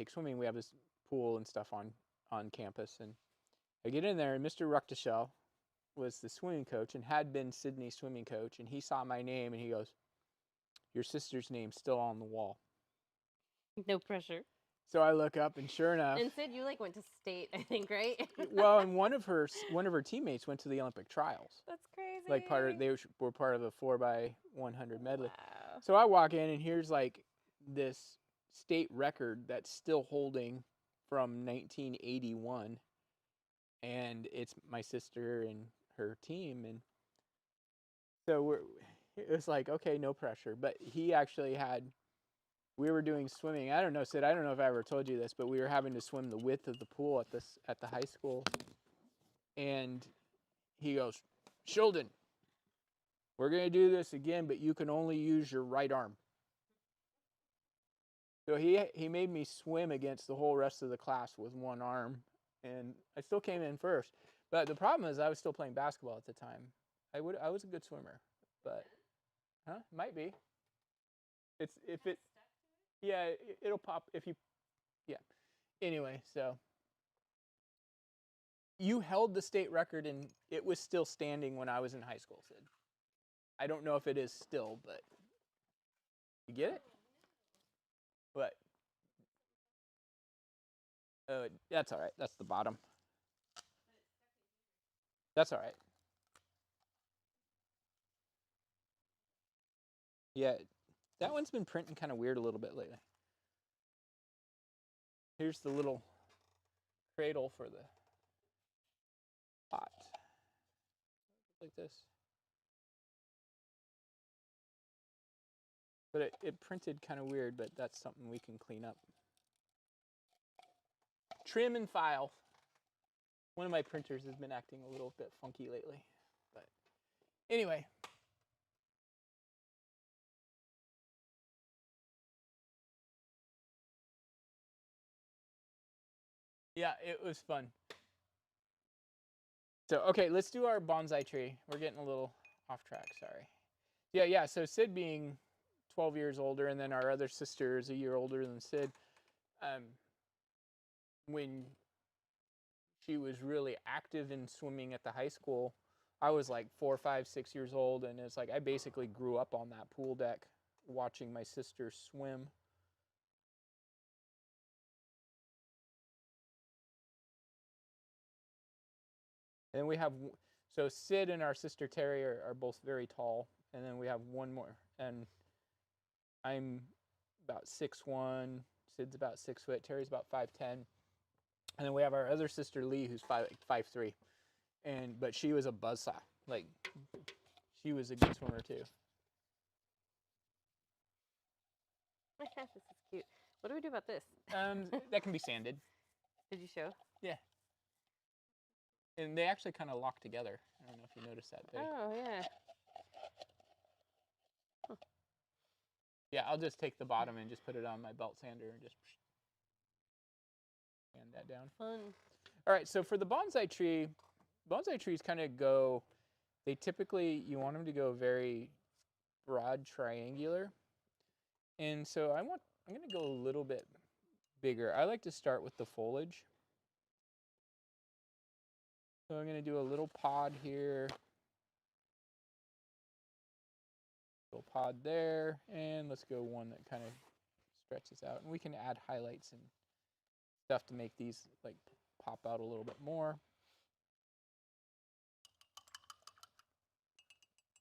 swimming. We have this pool and stuff on campus, and I get in there, and Mr. Ruckteschel was the swimming coach and had been Sydney's swimming coach, and he saw my name and he goes, "Your sister's name's still on the wall." No pressure. So I look up, and sure enough. And Sid, you went to state, I think, right? Well, and one of her teammates went to the Olympic trials. That's crazy. Like they were part of a 4x100 medley. Wow. So I walk in, and here's like this state record that's still holding from 1981, and it's my sister and her team, and so it was like, okay, no pressure. But he actually we were doing swimming. I don't know, Sid, I don't know if I ever told you this, but we were having to swim the width of the pool at the high school. And he goes, "Sheldon, we're going to do this again, but you can only use your right arm." So he made me swim against the whole rest of the class with one arm, and I still came in first. But the problem is I was still playing basketball at the time. I was a good swimmer, but might be. It'll pop if you, yeah. Anyway, so you held the state record, and it was still standing when I was in high school, Sid. I don't know if it is still, but you get it? What? That's all right. That's the bottom. That's all right. Yeah. That one's been printing kind of weird a little bit lately. Here's the little cradle for the pot. Like this. But it printed kind of weird, but that's something we can clean up. Trim and file. One of my printers has been acting a little bit funky lately. But anyway. Yeah, it was fun. So, okay, let's do our bonsai tree. We're getting a little off track, sorry. Yeah, so Sid being 12 years older, and then our other sister is a year older than Sid. When she was really active in swimming at the high school, I was like 4, 5, 6 years old, and it's like I basically grew up on that pool deck watching my sister swim. And we have, so Sid and our sister Terry are both very tall, and then we have one more, and I'm about 6'1", Sid's about 6 foot, Terry's about 5'10", and then we have our other sister Lee, who's 5'3", but she was a buzzsaw, like she was a good swimmer too. This is cute. What do we do about this? That can be sanded. Did you show? Yeah. And they actually kind of lock together. I don't know if you noticed that. Oh, yeah. Huh. Yeah, I'll just take the bottom and just put it on my belt sander and just sand that down. Fun. All right, so for the bonsai trees kind of go, they typically, you want them to go very broad triangular. And so I'm going to go a little bit bigger. I like to start with the foliage. So I'm going to do a little pod here. Little pod there, and let's go one that kind of stretches out. And we can add highlights and stuff to make these like pop out a little bit more.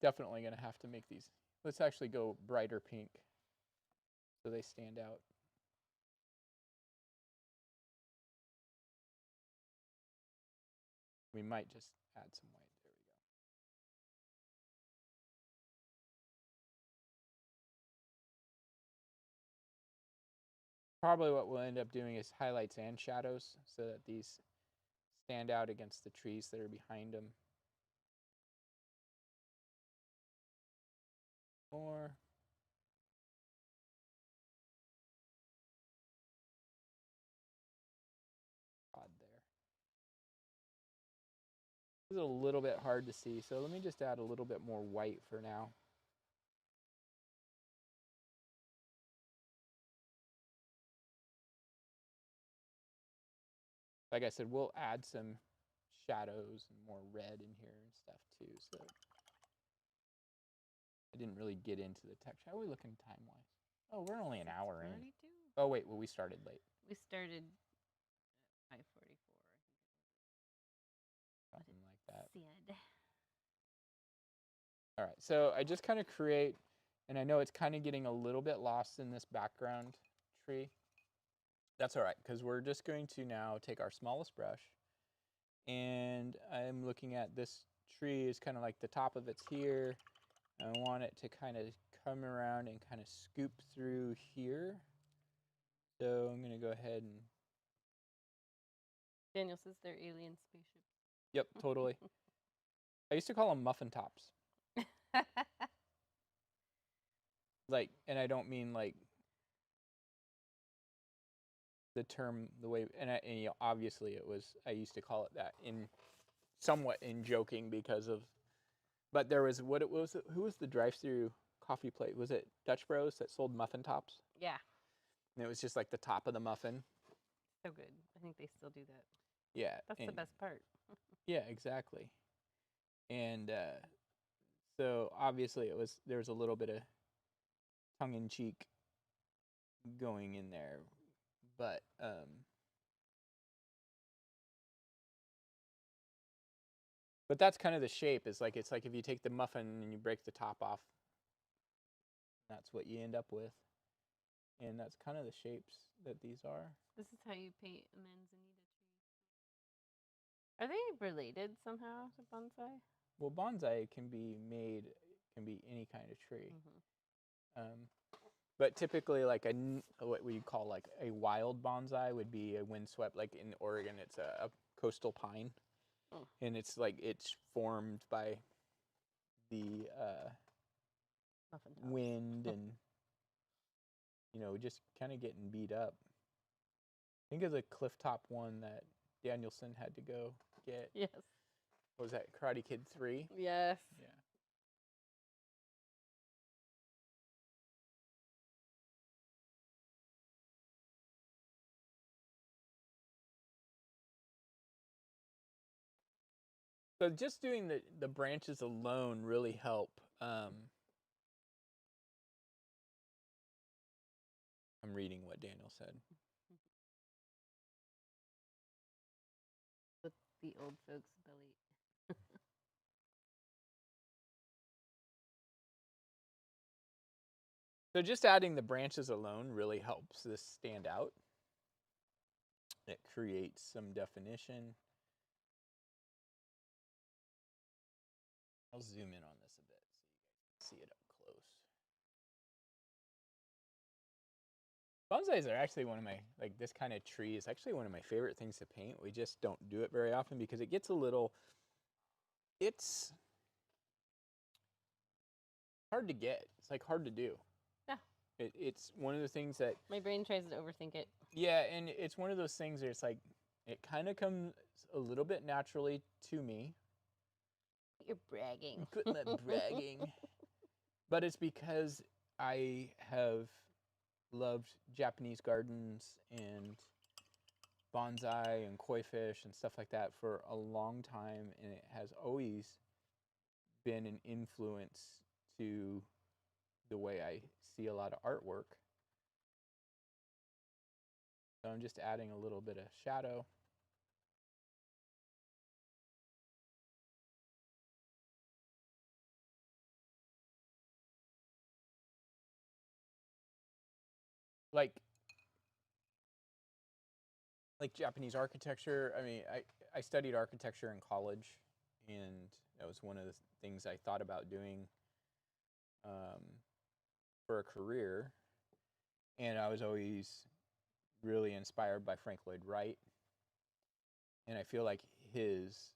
Definitely going to have to make these. Let's actually go brighter pink so they stand out. We might just add some white. There we go. Probably what we'll end up doing is highlights and shadows so that these stand out against the trees that are behind them. More. Pod there. This is a little bit hard to see, so let me just add a little bit more white for now. Like I said, we'll add some shadows and more red in here and stuff too. So I didn't really get into the texture. How are we looking time-wise? Oh, we're only an hour in. Oh, wait, well, we started late. We started at 5:44. Something like that. Sad. All right, so I just kind of create, and I know it's kind of getting a little bit lost in this background tree. That's all right, because we're just going to now take our smallest brush, and I'm looking at this tree is kind of like the top of it's here. I want it to kind of come around and kind of scoop through here. So I'm going to go ahead and... Daniel says they're alien spaceships. Yep, totally. I used to call them muffin tops. Like, and I don't mean like the term the way, and you know, obviously it was, I used to call it that in somewhat in joking because of, but there was, what it was, who was the drive-through coffee place? Was it Dutch Bros that sold muffin tops? Yeah. And it was just like the top of the muffin. So good. I think they still do that. Yeah. That's the best part. Yeah, exactly. And so obviously it was, there was a little bit of tongue-in-cheek going in there, but that's kind of the shape. Is like, it's like if you take the muffin and you break the top off, that's what you end up with. And that's kind of the shapes that these are. This is how you paint a manzanita tree. Are they related somehow to bonsai? Well, bonsai can be made, can be any kind of tree. But typically, like what we call like a wild bonsai would be a windswept, like in Oregon, it's a coastal pine. Oh. And it's like, it's formed by the wind and, you know, just kind of getting beat up. Think of the clifftop one that Danielson had to go get. Yes. What was that, Karate Kid 3? Yes. Yeah. So just doing the branches alone really help. I'm reading what Daniel said. With the old folks' belly. So just adding the branches alone really helps this stand out. It creates some definition. I'll zoom in on this a bit so you guys can see it up close. Bonsais are actually one of my, like this kind of tree is actually one of my favorite things to paint. We just don't do it very often because it gets a little, it's hard to get. It's like hard to do. Yeah. It's one of the things that... My brain tries to overthink it. Yeah, and it's one of those things where it's like, it kind of comes a little bit naturally to me. You're bragging. Putting that bragging. But it's because I have loved Japanese gardens and bonsai and koi fish and stuff like that for a long time, and it has always been an influence to the way I see a lot of artwork. So I'm just adding a little bit of shadow. Like Japanese architecture. I mean, I studied architecture in college, and that was one of the things I thought about doing for a career. And I was always really inspired by Frank Lloyd Wright. And I feel like his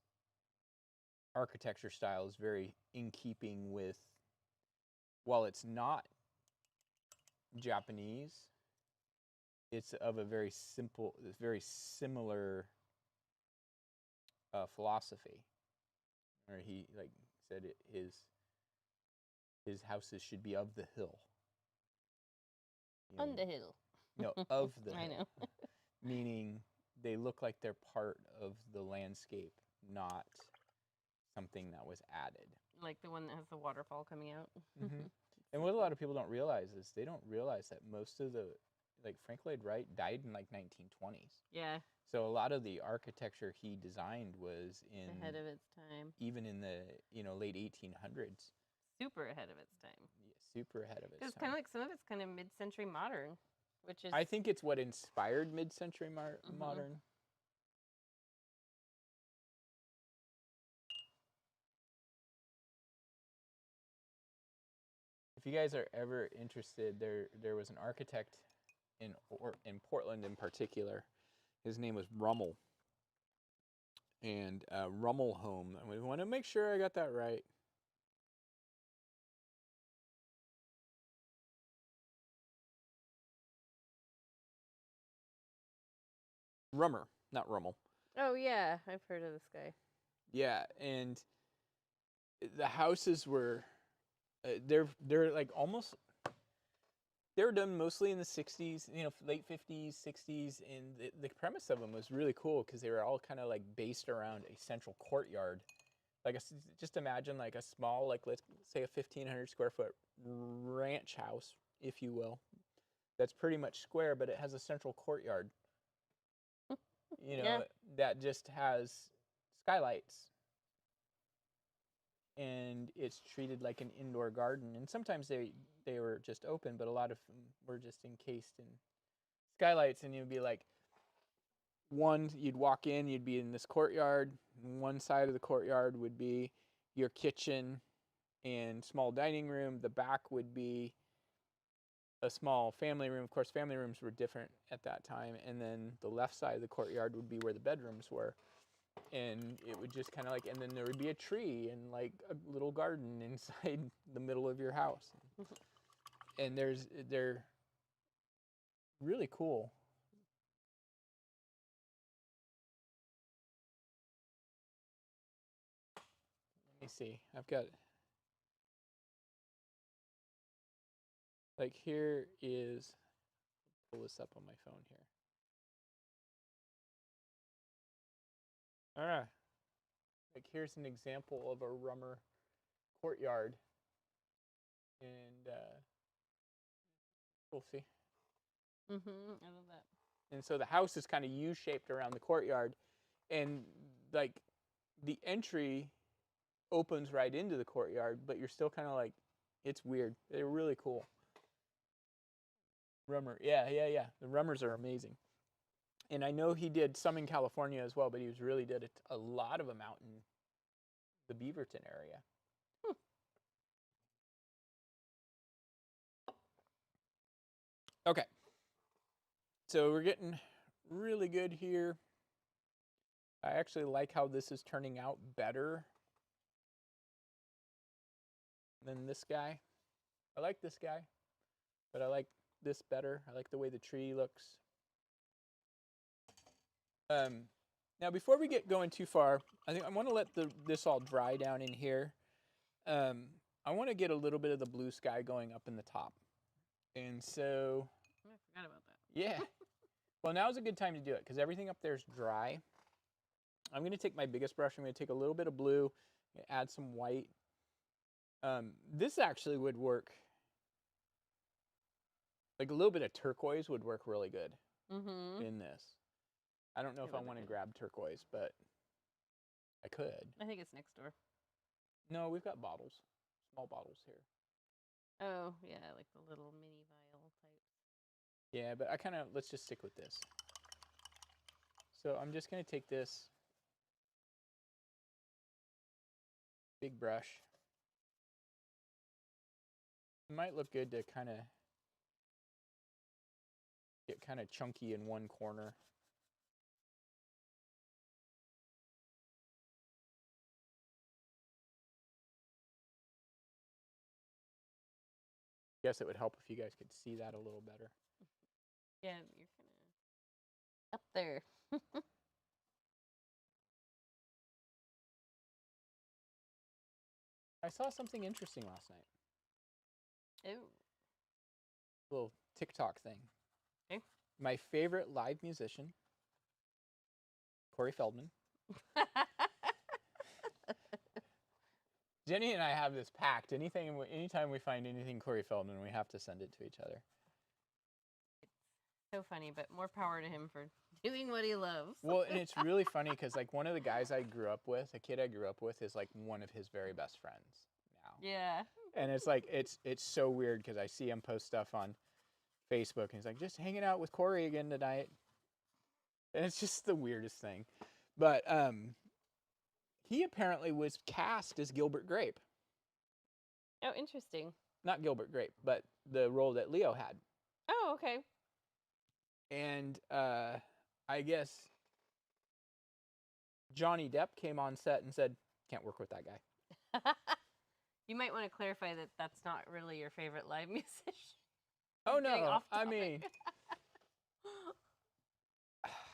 architecture style is very in keeping with, while it's not Japanese, it's of a very similar philosophy. Or he like said his houses should be of the hill. On the hill. No, of the hill. I know. Meaning they look like they're part of the landscape, not something that was added. Like the one that has the waterfall coming out. Mm-hmm. And what a lot of people don't realize is they don't realize that most of the, like Frank Lloyd Wright died in like 1920s. Yeah. So a lot of the architecture he designed was ahead of its time. Even in the late 1800s. Super ahead of its time. Yeah, super ahead of its time. It's kind of like some of it's kind of mid-century modern, which is. I think it's what inspired mid-century modern. If you guys are ever interested, there was an architect in Portland in particular. His name was Rummel. And Rummel Home. I want to make sure I got that right. Rummer, not Rummel. Oh yeah, I've heard of this guy. Yeah, and the houses were they're like almost, they were done mostly in the 60s, late 50s, 60s, and the premise of them was really cool because they were all kind of like based around a central courtyard. Like just imagine like a small, like let's say a 1,500 square foot ranch house, if you will, that's pretty much square, but it has a central courtyard. Yeah. That just has skylights. And it's treated like an indoor garden. And sometimes they were just open, but a lot of them were just encased in skylights. And you'd be like, you'd walk in, you'd be in this courtyard. One side of the courtyard would be your kitchen and small dining room. The back would be a small family room. Of course, family rooms were different at that time. And then the left side of the courtyard would be where the bedrooms were. And it would just kind of like, and then there would be a tree and like a little garden inside the middle of your house. And they're really cool. Let me see. I've got, like, here is, pull this up on my phone here. All right. Like, here's an example of a Rummer courtyard. And we'll see. I love that. And so the house is kind of U-shaped around the courtyard. And, like, the entry opens right into the courtyard, but you're still kind of like, it's weird. They're really cool. Rummer. Yeah. The Rummers are amazing. And I know he did some in California as well, but he really did a lot of them out in the Beaverton area. Okay. So we're getting really good here. I actually like how this is turning out better than this guy. I like this guy, but I like this better. I like the way the tree looks. Now, before we get going too far, I think I want to let this all dry down in here. I want to get a little bit of the blue sky going up in the top. And so... I forgot about that. Yeah. Well, now's a good time to do it because everything up there is dry. I'm going to take my biggest brush. I'm going to take a little bit of blue, add some white. This actually would work Like a little bit of turquoise would work really good Mm-hmm. in this. I don't know if I want to grab turquoise, but I could. I think it's next door. No, we've got bottles, small bottles here. Oh, yeah, like the little mini vial type. Yeah, but let's just stick with this. So I'm just going to take this big brush. It might look good to kind of get kind of chunky in one corner. Guess it would help if you guys could see that a little better. Yeah, you're kind of up there. I saw something interesting last night. Oh. Little TikTok thing. Okay. My favorite live musician, Corey Feldman. Jenny and I have this pact. Anytime we find anything Corey Feldman, we have to send it to each other. So funny, but more power to him for doing what he loves. Well, and it's really funny because like one of the guys I grew up with, a kid I grew up with, is like one of his very best friends now. Yeah. And it's like it's so weird because I see him post stuff on Facebook and he's like, just hanging out with Corey again tonight. And it's just the weirdest thing. But he apparently was cast as Gilbert Grape. Oh, interesting. Not Gilbert Grape, but the role that Leo had. Oh, okay. And I guess Johnny Depp came on set and said, can't work with that guy. You might want to clarify that that's not really your favorite live musician. Oh, no. I mean,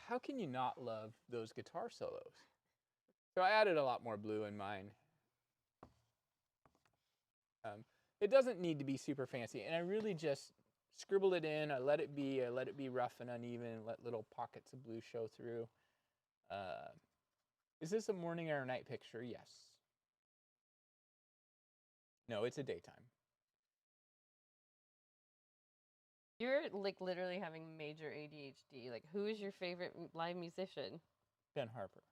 how can you not love those guitar solos? So I added a lot more blue in mine. It doesn't need to be super fancy. And I really just scribbled it in. I let it be rough and uneven. Let little pockets of blue show through. Is this a morning or a night picture? Yes. No, it's a daytime. You're like literally having major ADHD. Like, who is your favorite live musician? Ben Harper.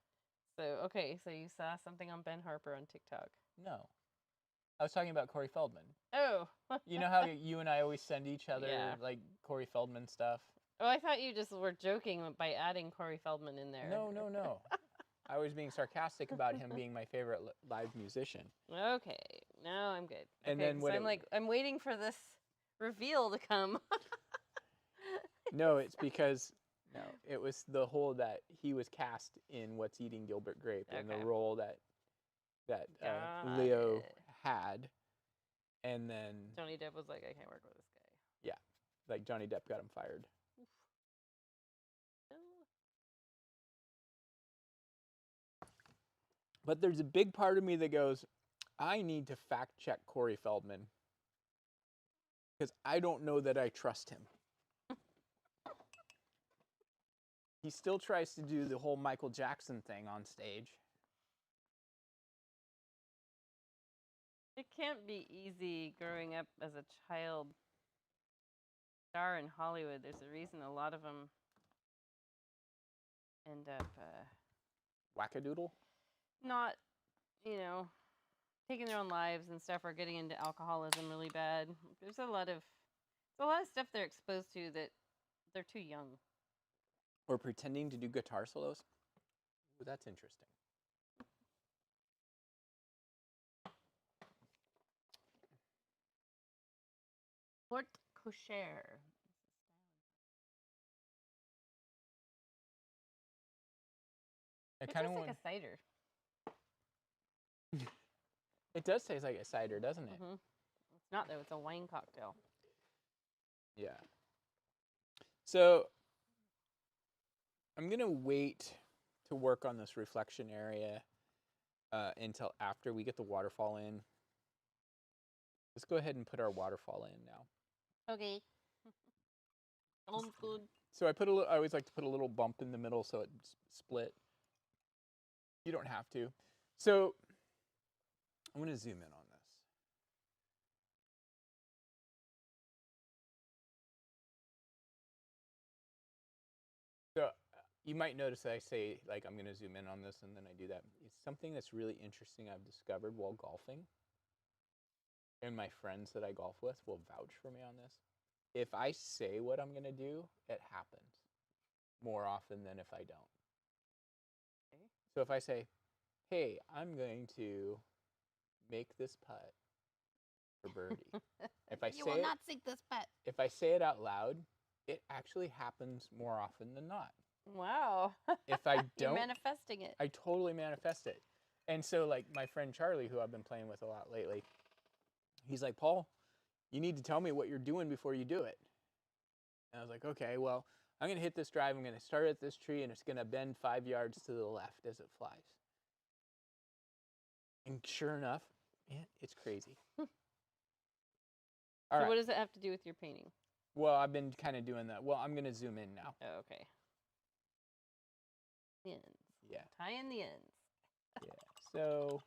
So, okay, so you saw something on Ben Harper on TikTok. No. I was talking about Corey Feldman. Oh. You know how you and I always send each other like Corey Feldman stuff? Oh, I thought you just were joking by adding Corey Feldman in there. No. I was being sarcastic about him being my favorite live musician. Okay, now I'm good. And okay, then so I'm waiting for this reveal to come. No, it's because it was the whole that he was cast in What's Eating Gilbert Grape and the role that Leo had, and then Johnny Depp was like, I can't work with this guy. Yeah, like Johnny Depp got him fired. Oof. But there's a big part of me that goes, I need to fact check Corey Feldman because I don't know that I trust him. He still tries to do the whole Michael Jackson thing on stage. It can't be easy growing up as a child star in Hollywood. There's a reason a lot of them end up wackadoodle? Not, taking their own lives and stuff, or getting into alcoholism really bad. There's a lot of stuff they're exposed to that they're too young. Or pretending to do guitar solos? Ooh, that's interesting. Port Cochere. It tastes like a cider. It does taste like a cider, doesn't it? Mm-hmm. It's not, though. It's a wine cocktail. Yeah. So I'm going to wait to work on this reflection area until after we get the waterfall in. Let's go ahead and put our waterfall in now. Okay. Sounds good. So I always like to put a little bump in the middle so it's split. You don't have to. So I'm going to zoom in on you might notice that I say, like, I'm going to zoom in on this and then I do that. It's something that's really interesting I've discovered while golfing. And my friends that I golf with will vouch for me on this. If I say what I'm going to do, it happens more often than if I don't. Okay. So if I say, hey, I'm going to make this putt for birdie. If I you say will it, not sink this putt. if I say it out loud, it actually happens more often than not. Wow. If I don't, you're manifesting it. I totally manifest it. And so, like, my friend Charlie, who I've been playing with a lot lately, he's like, Paul, you need to tell me what you're doing before you do it. And I was like, okay, well, I'm going to hit this drive. I'm going to start at this tree, and it's going to bend 5 yards to the left as it flies. And sure enough, man, it's crazy. So right. What does it have to do with your painting? Well, I've been kind of doing that. Well, I'm going to zoom in now. Oh, okay. The ends. Yeah. Tie in the ends. Yeah. So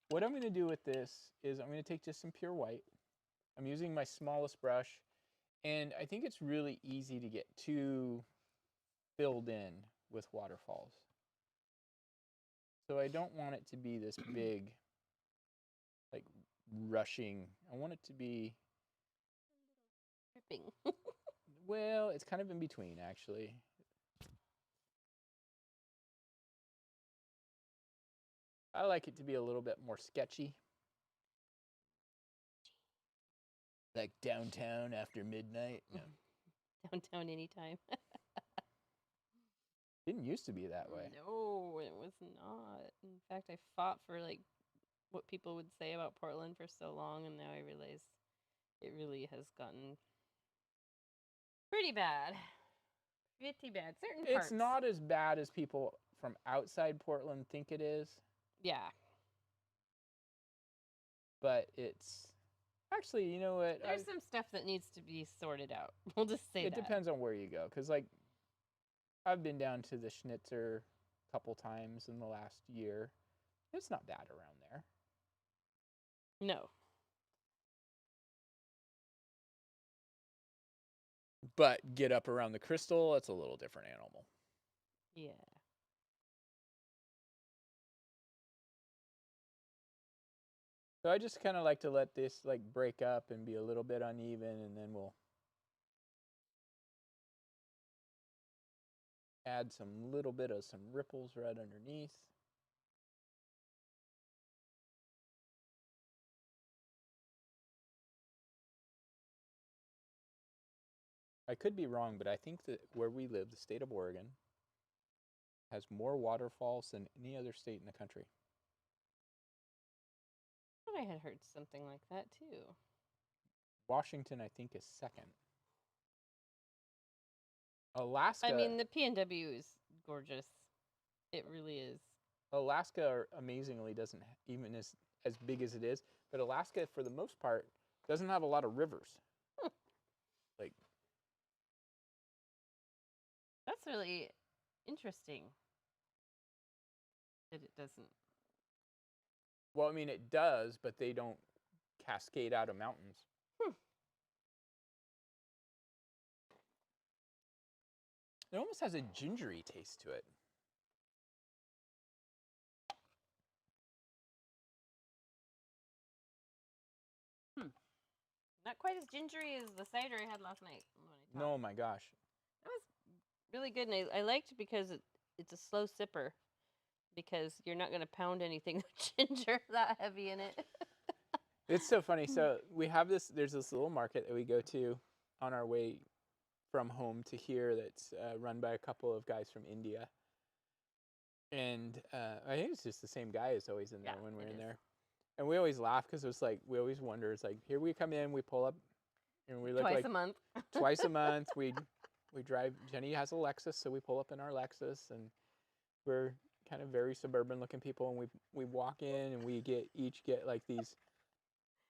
what I'm going to do with this is I'm going to take just some pure white. I'm using my smallest brush. And I think it's really easy to get too filled in with waterfalls. So I don't want it to be this big, like, rushing. I want it to be... Dripping. Well, it's kind of in between, actually. I like it to be a little bit more sketchy. Like downtown after midnight. No. Downtown anytime. Didn't used to be that way. No, it was not. In fact, I fought for, like, what people would say about Portland for so long, and now I realize it really has gotten pretty bad. Pretty bad. Certain parts. It's not as bad as people from outside Portland think it is. Yeah. But it's... Actually, you know what? There's some stuff that needs to be sorted out. We'll just say that. It depends on where you go. Because, like, I've been down to the Schnitzer a couple times in the last year. It's not bad around there. No. But get up around the Crystal, it's a little different animal. Yeah. So I just kind of like to let this, like, break up and be a little bit uneven, and then we'll add some little bit of some ripples right underneath. I could be wrong, but I think that where we live, the state of Oregon, has more waterfalls than any other state in the country. I had heard something like that, too. Washington, I think, is second. Alaska... I mean, the PNW is gorgeous. It really is. Alaska, amazingly, doesn't even as big as it is. But Alaska, for the most part, doesn't have a lot of rivers. Like... That's really interesting that it doesn't. Well, I mean, it does, but they don't cascade out of mountains. It almost has a gingery taste to it. Not quite as gingery as the cider I had last night. No, my gosh. That was really good, and I liked because it's a slow sipper, because you're not going to pound anything with ginger that heavy in it. It's so funny. So we have there's this little market that we go to on our way from home to here that's run by a couple of guys from India. And I think it's just the same guy is always in there when we're in there. And we always laugh because it's like, we always wonder, it's like, here we come in, we pull up, and we look twice like... a month. Twice a month. We drive... Jenny has a Lexus, so we pull up in our Lexus, and we're kind of very suburban-looking people, and we walk in, and we each get like these,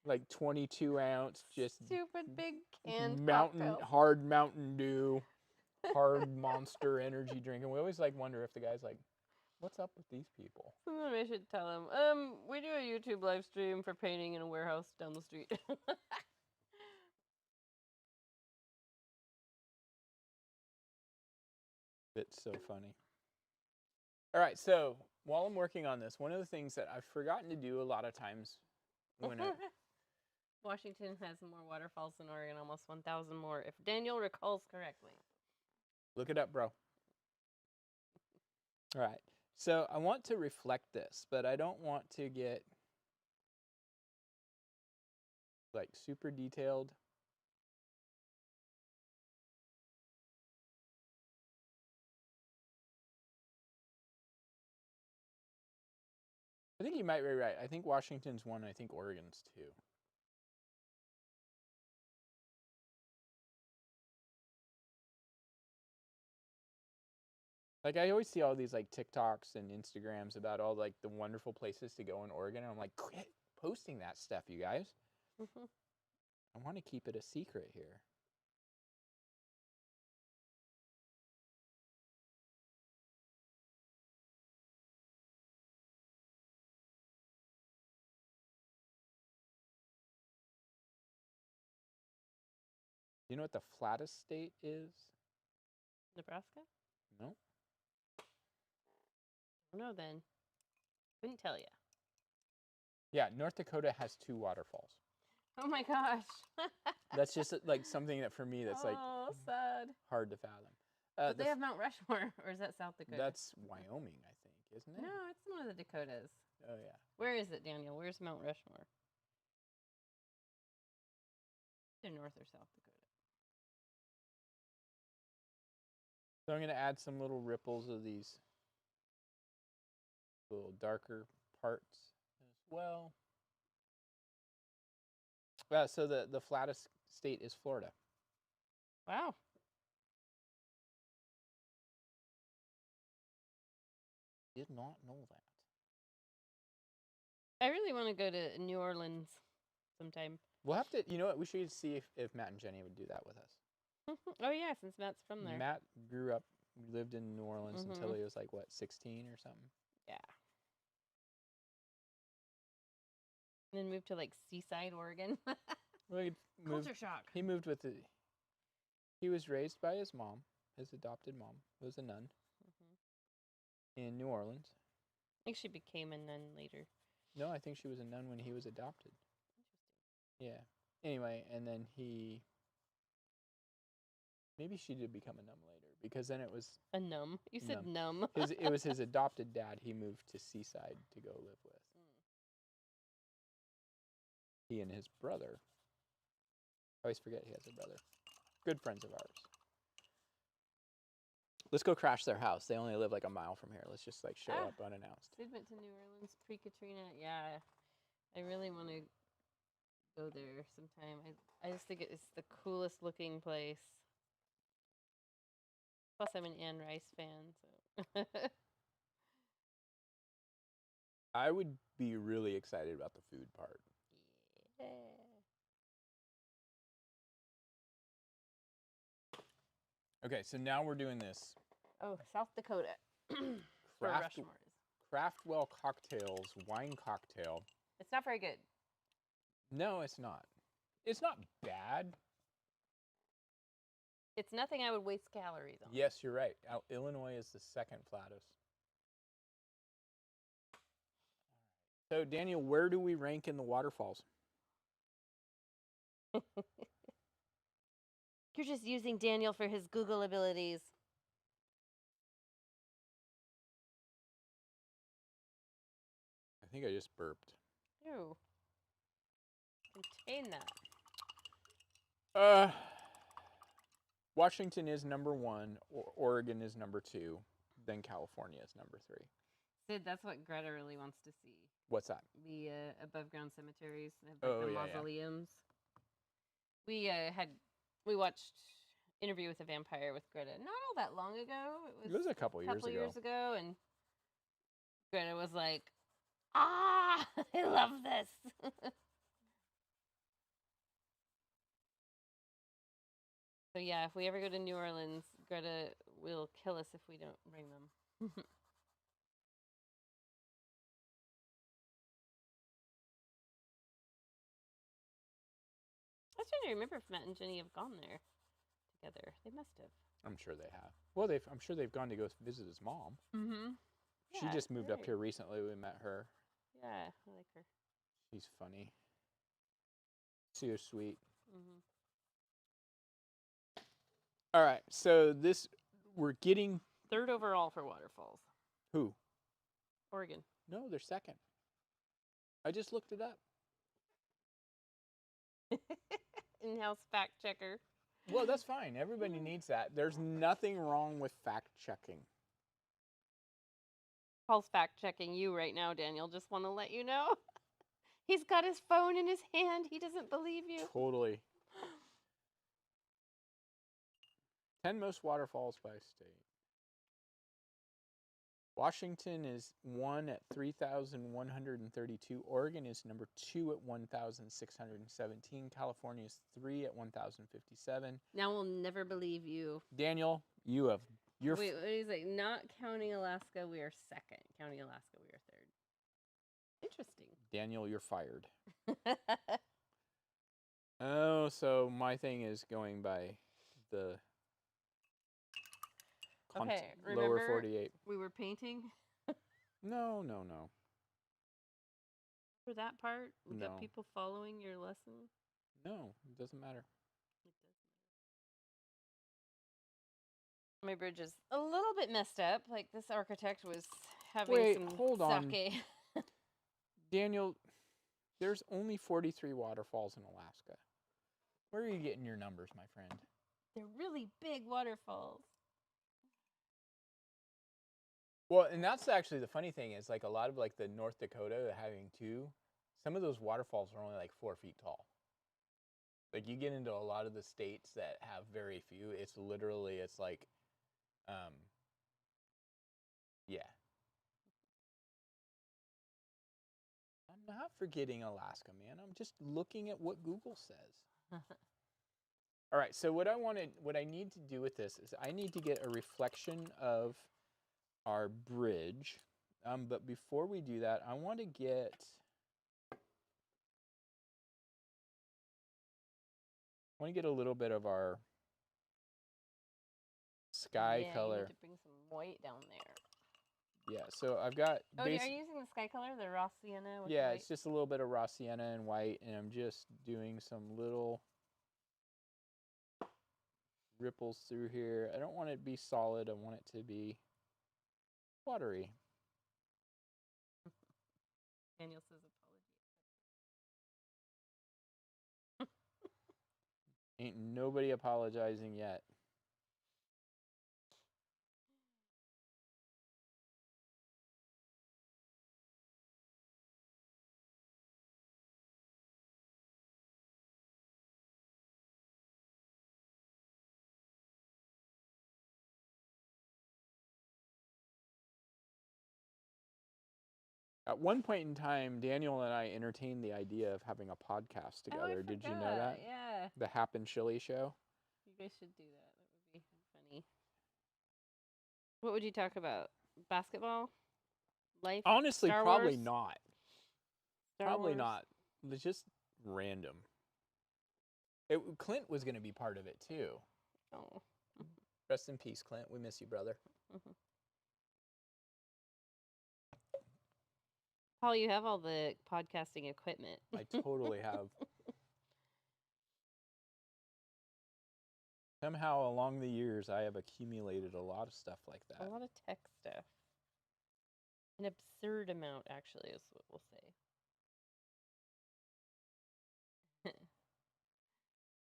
like 22-ounce, just... Stupid big canned hard Mountain Dew, hard Monster energy drink. And we always, like, wonder if the guy's like, what's up with these people? Sometime I should tell him. We do a YouTube live stream for painting in a warehouse down the street. It's so funny. All right, so while I'm working on this, one of the things that I've forgotten to do a lot of times when Washington has more waterfalls than Oregon, almost 1,000 more, if Daniel recalls correctly. Look it up, bro. All right, so I want to reflect this, but I don't want to get like super detailed. I think you might be right. I think Washington's 1, I think Oregon's 2. Like I always see all these like TikToks and Instagrams about all like the wonderful places to go in Oregon. And I'm like, quit posting that stuff, you guys. I want to keep it a secret here. You know what the flattest state is? Nebraska? No. I don't know then. Couldn't tell you. Yeah, North Dakota has 2 waterfalls. Oh my gosh. That's just like something that for me that's like sad. hard to fathom. But they have Mount Rushmore, or is that South Dakota? That's Wyoming, I think, isn't it? No, it's one of the Dakotas. Oh yeah. Where is it, Daniel? Where's Mount Rushmore? Either North or South Dakota. So I'm going to add some little ripples of these little darker parts as well. So the flattest state is Florida. Wow. Did not know that. I really want to go to New Orleans sometime. We'll have to, you know what, we should see if Matt and Jenny would do that with us. Oh yeah, since Matt's from there. Matt grew up, lived in New Orleans until he was like, what, 16 or something? Yeah. And then moved to like Seaside, Oregon. Well, Culture shock. He moved with he was raised by his mom, his adopted mom, who was a nun in New Orleans. I think she became a nun later. No, I think she was a nun when he was adopted. Interesting. Yeah. Anyway, and then maybe she did become a nun later, because then it was... A num. You said num. It was his adopted dad he moved to Seaside to go live with. He and his brother. I always forget he has a brother. Good friends of ours. Let's go crash their house. They only live like a mile from here. Let's just like show up unannounced. Sid went to New Orleans pre-Katrina. Yeah, I really want to go there sometime. I just think it's the coolest looking place. Plus, I'm an Anne Rice fan, so. I would be really excited about the food part. Yeah. Okay, so now we're doing this. Oh, South Dakota. Where Rushmore is. Craftwell Cocktails wine cocktail. It's not very good. No, it's not. It's not bad. It's nothing I would waste calories on. Yes, you're right. Illinois is the second flattest. So, Daniel, where do we rank in the waterfalls? You're just using Daniel for his Google abilities. I think I just burped. Ew. Contain that. Washington is number 1, Oregon is number 2, then California is number 3. Sid, that's what Greta really wants to see. What's that? The above ground cemeteries, the mausoleums. Yeah. We watched Interview with a Vampire with Greta not all that long ago. It was a couple years ago, and Greta was like, I love this. So yeah, if we ever go to New Orleans, Greta will kill us if we don't bring them. I was trying to remember if Matt and Jenny have gone there together. They must have. I'm sure they have. Well, I'm sure they've gone to go visit his mom. Mm-hmm. She just moved up here recently. We met her. Yeah, I like her. She's funny. So sweet. Mm-hmm. All right, so we're getting... Third overall for waterfalls. Who? Oregon. No, they're second. I just looked it up. In-house fact checker. Well, that's fine. Everybody needs that. There's nothing wrong with fact checking. Paul's fact checking you right now, Daniel. Just want to let you know. He's got his phone in his hand. He doesn't believe you. Totally. 10 most waterfalls by state. Washington is 1 at 3,132. Oregon is number 2 at 1,617. California is 3 at 1,057. Now we'll never believe you. Daniel, you're... Wait, what is it? Not counting Alaska, we are second. Counting Alaska, we are third. Interesting. Daniel, you're fired. Oh, so my thing is going by the... Okay, lower 48. We were painting? No. For that part? We No. got people following your lesson? No, it doesn't matter. It does matter. My bridge is a little bit messed up. Like this architect was having some hold on. sake. Daniel, there's only 43 waterfalls in Alaska. Where are you getting your numbers, my friend? They're really big waterfalls. Well, and that's actually the funny thing is like a lot of like the North Dakota having 2, some of those waterfalls are only like 4 feet tall. Like you get into a lot of the states that have very few, it's like, yeah. I'm not forgetting Alaska, man. I'm just looking at what Google says. All right, so what I need to do with this is I need to get a reflection of our bridge, but before we do that, I want to get a little bit of our sky color. You need to bring some white down there. Yeah, so I've got... Oh, are you using the sky color, the raw sienna? With yeah, white? it's just a little bit of raw sienna and white, and I'm just doing some little ripples through here. I don't want it to be solid. I want it to be watery. Daniel says apology. Ain't nobody apologizing yet. At one point in time, Daniel and I entertained the idea of having a podcast together. Did you know that? Yeah. The Happen Chili Show. You guys should do that. That would be funny. What would you talk about? Basketball? Life? Honestly, Star probably Wars? not. Probably not. It's just random. Clint was going to be part of it too. Oh. Rest in peace, Clint. We miss you, brother. Paul, you have all the podcasting equipment. I totally have. Somehow along the years, I have accumulated a lot of stuff like that. A lot of tech stuff. An absurd amount, actually, is what we'll say.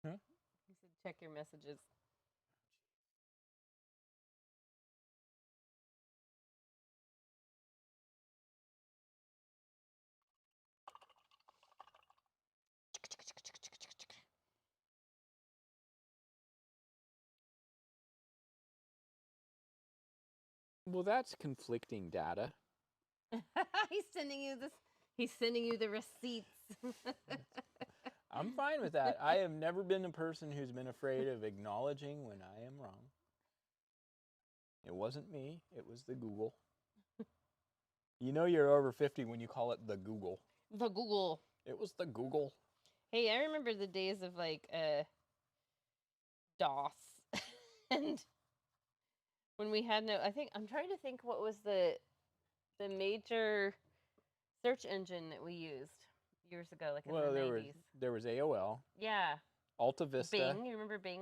Huh? He said, check your messages. Well, that's conflicting data. He's sending you this. He's sending you the receipts. I'm fine with that. I have never been a person who's been afraid of acknowledging when I am wrong. It wasn't me. It was the Google. You know you're over 50 when you call it the Google. The Google. It was the Google. Hey, I remember the days of like DOS And when we had I'm trying to think what was the major search engine that we used years ago, like in the 90s. There was AOL. Yeah. Alta Vista. Bing, you remember Bing?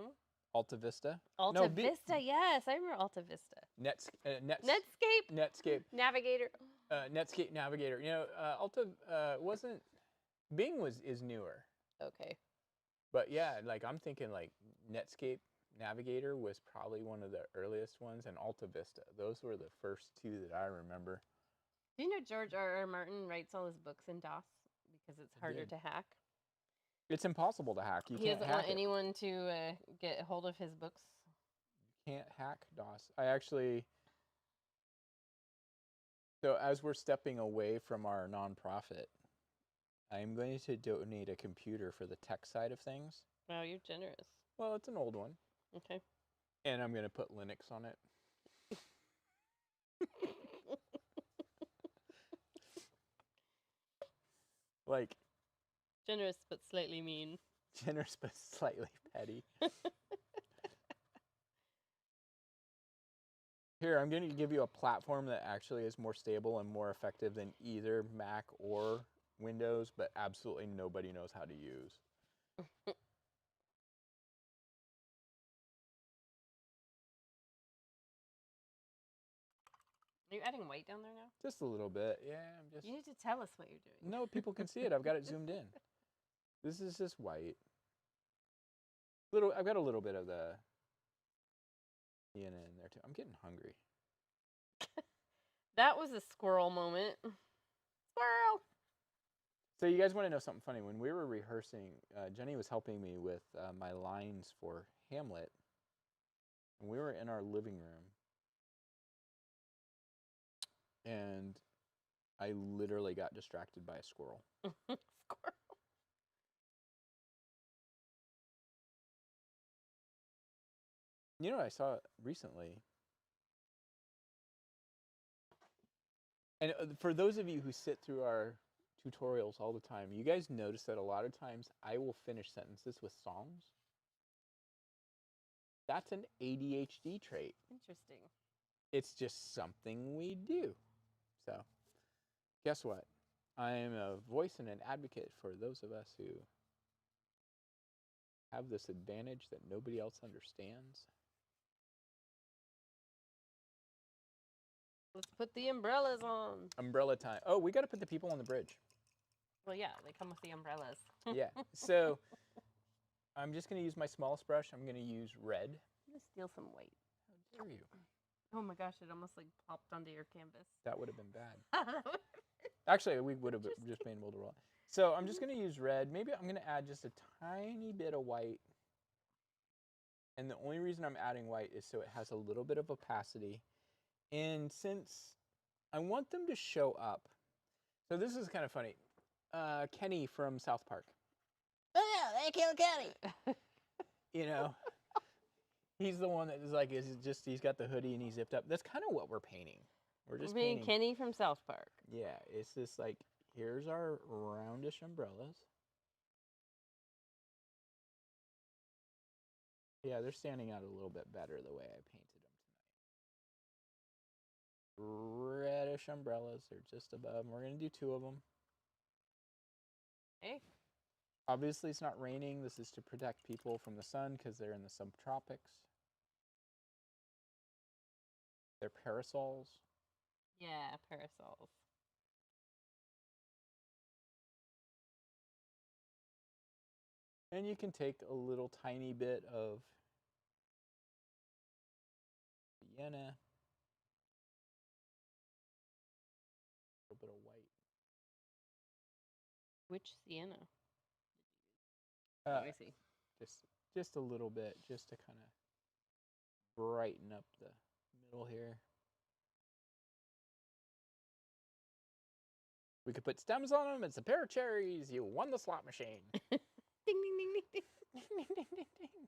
Alta Vista. Alta Vista, yes, I remember Alta Vista. Netscape. Navigator. Netscape Navigator. You know, Alta wasn't. Bing is newer. Okay. But yeah, like I'm thinking like Netscape Navigator was probably one of the earliest ones, and Alta Vista. Those were the first two that I remember. Do you know George R.R. Martin writes all his books in DOS because it's harder to hack? It's impossible to hack. He doesn't want anyone to get a hold of his books. You can't hack DOS. So as we're stepping away from our nonprofit, I'm going to donate a computer for the tech side of things. Wow, you're generous. Well, it's an old one. Okay. And I'm going to put Linux on it. Like, generous but slightly mean. Generous but slightly petty. Here, I'm going to give you a platform that actually is more stable and more effective than either Mac or Windows, but absolutely nobody knows how to use. Are you adding white down there now? Just a little bit, yeah. You need to tell us what you're doing. No, people can see it. I've got it zoomed in. This is just white. I've got a little bit of the Sienna in there too. I'm getting hungry. That was a squirrel moment. Squirrel! So you guys want to know something funny? When we were rehearsing, Jenny was helping me with my lines for Hamlet. And we were in our living room. And I literally got distracted by a squirrel. Squirrel. You know what I saw recently? And for those of you who sit through our tutorials all the time, you guys notice that a lot of times I will finish sentences with songs. That's an ADHD trait. Interesting. It's just something we do. So, guess what? I am a voice and an advocate for those of us who have this advantage that nobody else understands. Let's put the umbrellas on. Umbrella time. Oh, we got to put the people on the bridge. Well, yeah, they come with the umbrellas. Yeah. So, I'm just going to use my smallest brush. I'm going to use red. I'm going to steal some white. How dare you? Oh my gosh, it almost like popped onto your canvas. That would have been bad. Actually, we would have just been able to roll. So I'm just going to use red. Maybe I'm going to add just a tiny bit of white. And the only reason I'm adding white is so it has a little bit of opacity. And since I want them to show up. So this is kind of funny. Kenny from South Park. Oh yeah, they killed Kenny. You know. He's the one that is like, he's got the hoodie and he's zipped up. That's kind of what we're painting. We're just painting Kenny from South Park. Yeah, it's just like, here's our roundish umbrellas. Yeah, they're standing out a little bit better the way I painted them tonight. Reddish umbrellas, they're just above. We're going to do 2 of them. Hey. Obviously, it's not raining. This is to protect people from the sun because they're in the subtropics. They're parasols. Yeah, parasols. And you can take a little tiny bit of sienna, a little bit of white. Which sienna? Let me see. Just a little bit, just to kind of brighten up the middle here. We could put stems on them. It's a pair of cherries. You won the slot machine. Ding, ding, ding, ding, ding. Ding, ding, ding, ding, ding.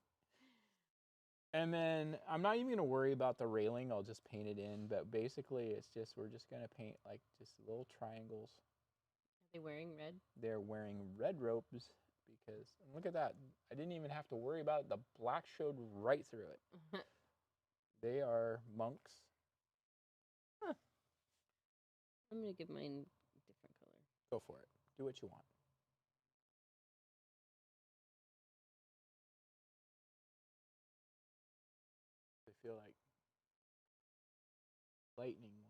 And then I'm not even going to worry about the railing. I'll just paint it in. But basically, it's just, we're just going to paint like just little triangles. Are they wearing red? They're wearing red ropes because, look at that. I didn't even have to worry about it. The black showed right through it. They are monks. Huh. I'm going to give mine a different color. Go for it. Do what you want. I feel like lightning was.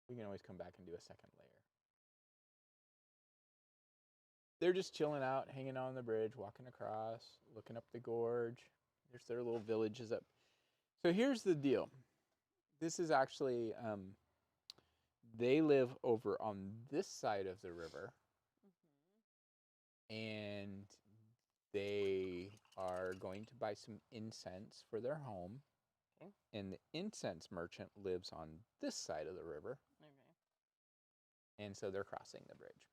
We can always come back and do a second layer. They're just chilling out, hanging out on the bridge, walking across, looking up the gorge. There's their little villages up. So here's the deal. This is actually, they live over on this side of the river. And they are going to buy some incense for their home. Okay. And the incense merchant lives on this side of the river. Okay. And so they're crossing the bridge.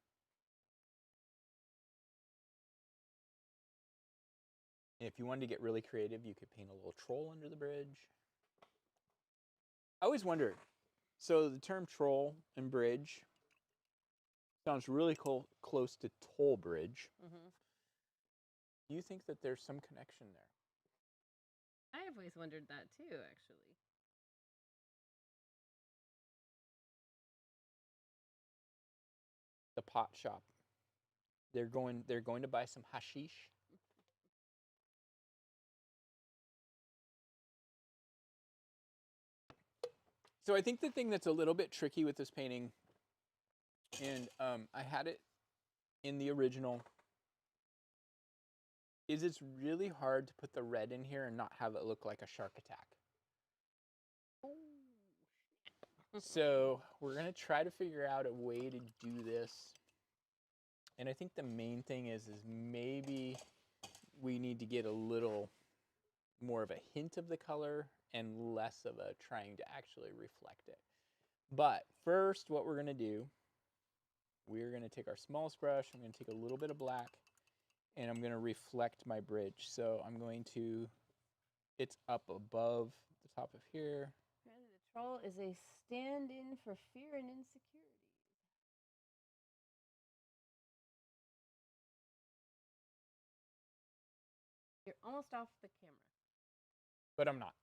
And if you wanted to get really creative, you could paint a little troll under the bridge. I always wondered, so the term troll and bridge sounds really close to toll bridge. Mm-hmm. Do you think that there's some connection there? I have always wondered that too, actually. The pot shop. They're going to buy some hashish. So I think the thing that's a little bit tricky with this painting, and I had it in the original, is it's really hard to put the red in here and not have it look like a shark attack. So we're going to try to figure out a way to do this. And I think the main thing is maybe we need to get a little more of a hint of the color and less of a trying to actually reflect it. But first, what we're going to do, we're going to take our smallest brush, I'm going to take a little bit of black, and I'm going to reflect my bridge. So I'm going to, it's up above the top of here. The troll is a stand-in for fear and insecurity. You're almost off the camera. But I'm not.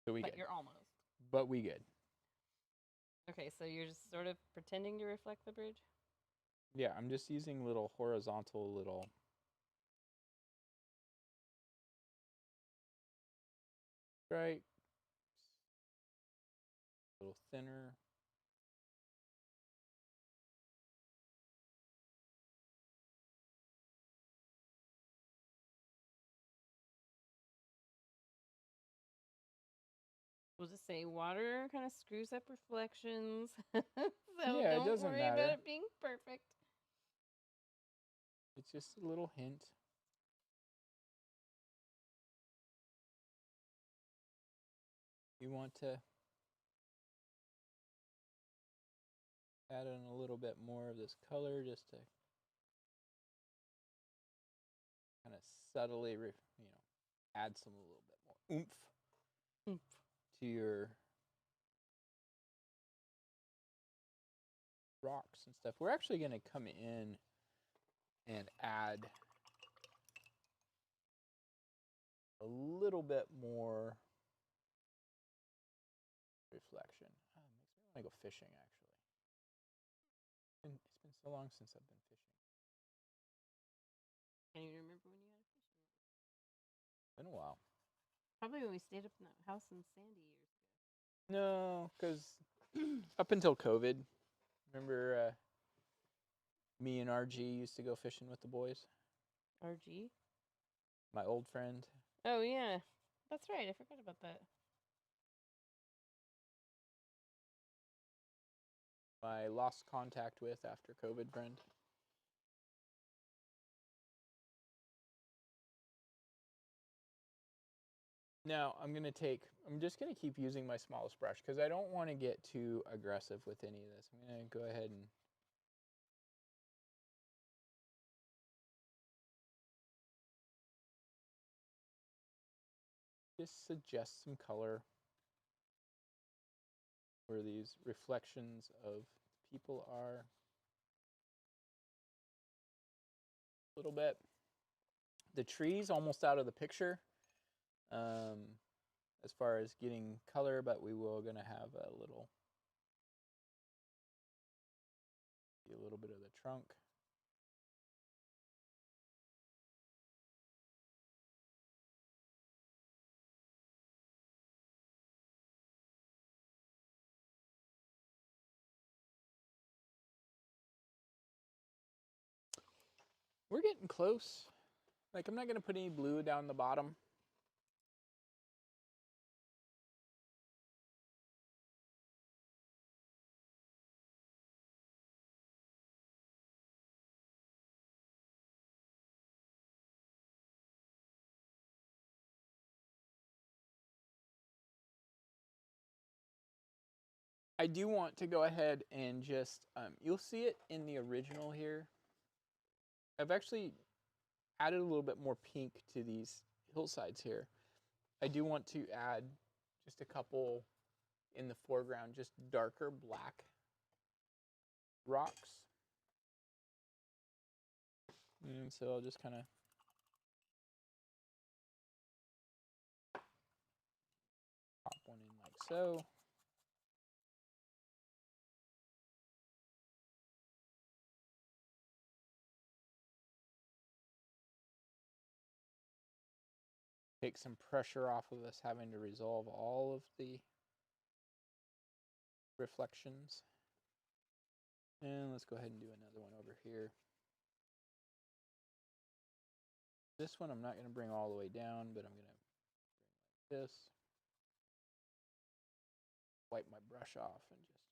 So we good. But you're almost. But we good. Okay, so you're just sort of pretending to reflect the bridge? Yeah, I'm just using little horizontal little stripes. A little thinner. We'll just say water kind of screws up reflections. So Yeah, it don't doesn't worry matter. about it being perfect. It's just a little hint. You want to add in a little bit more of this color just to kind of subtly, add some a little bit more oomph to your rocks and stuff. We're actually going to come in and add a little bit more reflection. Oh, it makes me want to go fishing, actually. It's been so long since I've been fishing. Can you remember when you had a fishing rod? It's been a while. Probably when we stayed up in that house in Sandy years ago. No, because up until COVID, remember me and RG used to go fishing with the boys? RG? My old friend. Oh, yeah. That's right. I forgot about that. My lost contact with after COVID friend. Now, I'm just going to keep using my smallest brush because I don't want to get too aggressive with any of this. I'm going to go ahead and just suggest some color. where these reflections of people are. A little bit. The tree's almost out of the picture as far as getting color, but we will gonna have a little bit of the trunk. We're getting close. Like, I'm not gonna put any blue down the bottom. I do want to go ahead and just, you'll see it in the original here. I've actually added a little bit more pink to these hillsides here. I do want to add just a couple in the foreground, just darker black rocks. And so I'll just kind of pop one in like so. Take some pressure off of us having to resolve all of the reflections. And let's go ahead and do another one over here. This one I'm not going to bring all the way down, but I'm going to bring like this. Wipe my brush off and just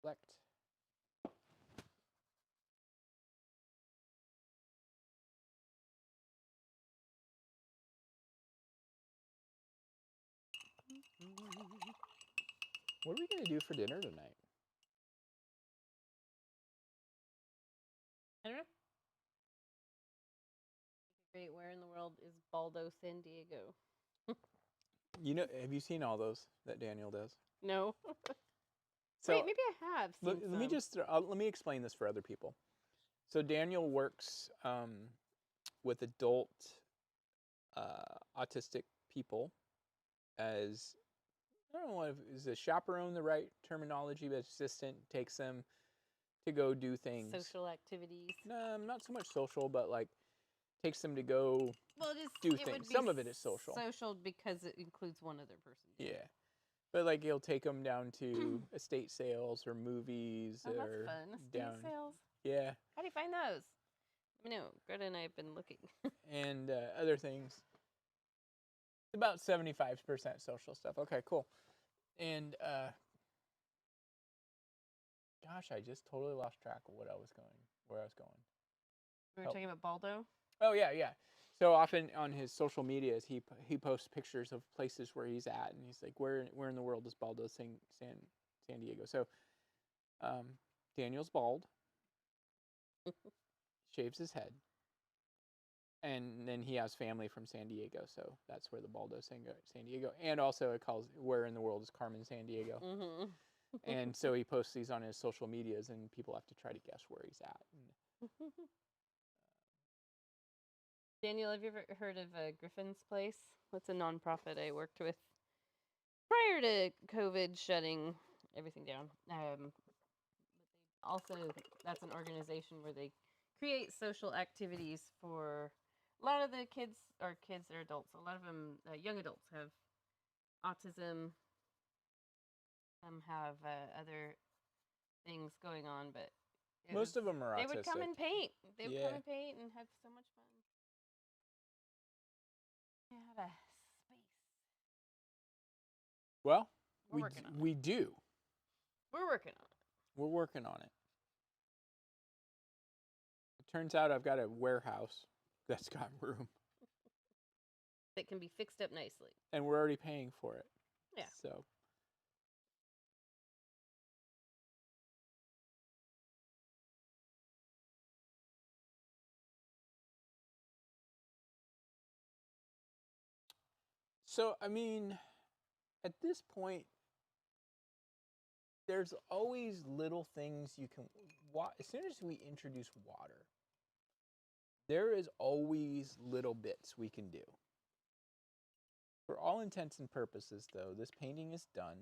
select. What are we going to do for dinner tonight? I don't know. Great. Where in the world is Baldo San Diego? You know, have you seen all those that Daniel does? No. So, wait, maybe I have seen let me just let me explain this for other people. So Daniel works with adult autistic people as, I don't know if is a chaperone the right terminology, but assistant, takes them to go do things. Social activities. No, not so much social, but like takes them to go do things. Some of it is social. Social because it includes one other person. Yeah. But like he'll take them down to estate sales or movies or or that's fun. Estate sales. Yeah. How do you find those? Let me know. Greta and I have been looking. And other things. About 75% social stuff. Okay, cool. And gosh, I just totally lost track of where I was going. We were talking about Baldo. Oh yeah. So often on his social medias, he posts pictures of places where he's at, and he's like, where in the world is Baldo San Diego? So Daniel's bald, shaves his head, and then he has family from San Diego, so that's where the Baldo San Diego, and also it calls where in the world is Carmen San Diego. Mm-hmm. And so he posts these on his social medias, and people have to try to guess where he's at. Daniel, have you ever heard of Griffin's Place? That's a nonprofit I worked with prior to COVID shutting everything down. Also, that's an organization where they create social activities for a lot of the kids or adults. A lot of them, young adults, have autism. Some have other things going on, but most of them are autistic. They would come and paint. They would come and paint and have so much fun. We have a space. Well, we do. We're working on it. We're working on it. It turns out I've got a warehouse that's got room. That can be fixed up nicely. And we're already paying for it. Yeah. So. So, I mean, at this point, there's always little things you can, as soon as we introduce water, there is always little bits we can do. For all intents and purposes, though, this painting is done.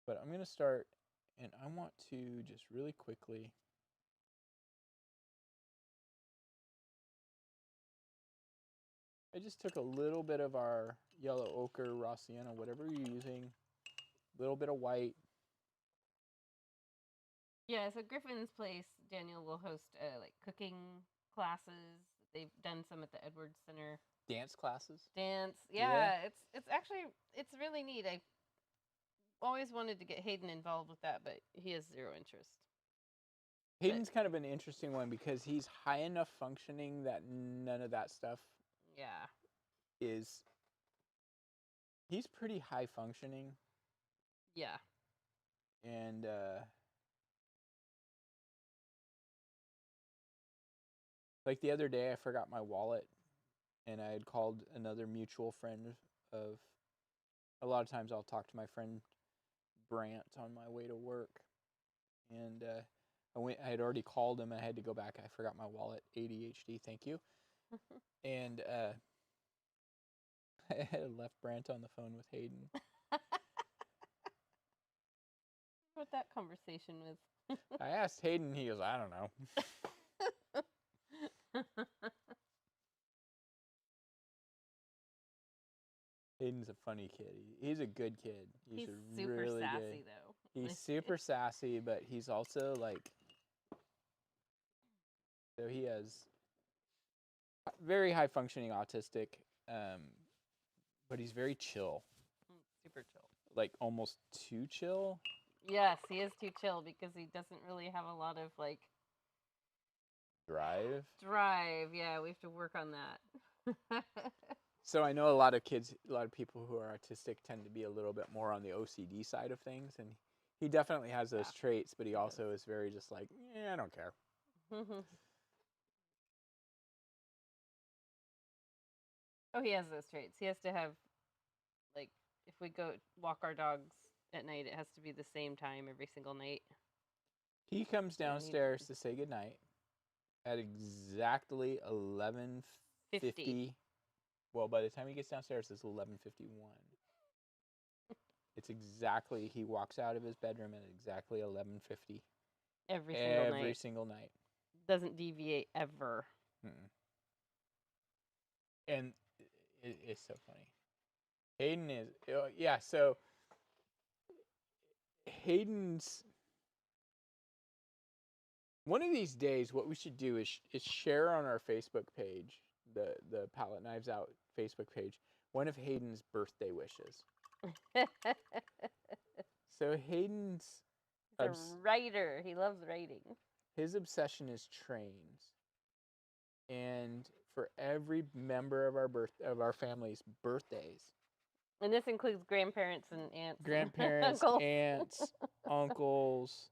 But I'm going to start, and I want to just really quickly I just took a little bit of our yellow ochre, raw sienna, whatever you're using, a little bit of white. Yeah, so Griffin's Place, Daniel will host like cooking classes. They've done some at the Edwards Center. Dance classes? Dance, yeah. It's actually, it's really neat. I always wanted to get Hayden involved with that, but he has zero interest. Hayden's kind of an interesting one because he's high enough functioning that none of that stuff is. He's pretty high functioning. Yeah. And like the other day, I forgot my wallet, and I had called another mutual friend of. A lot of times I'll talk to my friend Brant on my way to work, and I had already called him. I had to go back. I forgot my wallet. ADHD. Thank you. And I had left Brant on the phone with Hayden. What that conversation was. I asked Hayden. He goes, I don't know. Hayden's a funny kid. He's a good kid. He's super really sassy, good. though. He's super sassy, but he's also like. So he has very high functioning autistic, but he's very chill. Super chill. Like almost too chill. Yes, he is too chill because he doesn't really have a lot of like drive. Yeah, we have to work on that. So I know a lot of people who are autistic tend to be a little bit more on the OCD side of things, and he definitely has those traits, but he also is very just like, I don't care. Oh, he has those traits. He has to have, like, if we go walk our dogs at night, it has to be the same time every single night. He comes downstairs to say goodnight at exactly 11:50. Well, by the time he gets downstairs, it's 11:51. It's exactly, he walks out of his bedroom at exactly 11:50. Every single night. Doesn't deviate ever. And it's so funny. Hayden is, so Hayden's, one of these days, what we should do is share on our Facebook page, the Palette Knives Out Facebook page, one of Hayden's birthday wishes. So Hayden's a writer. He loves writing. His obsession is trains. And for every member of our family's birthdays. And this includes grandparents and aunts. Grandparents, aunts, uncles,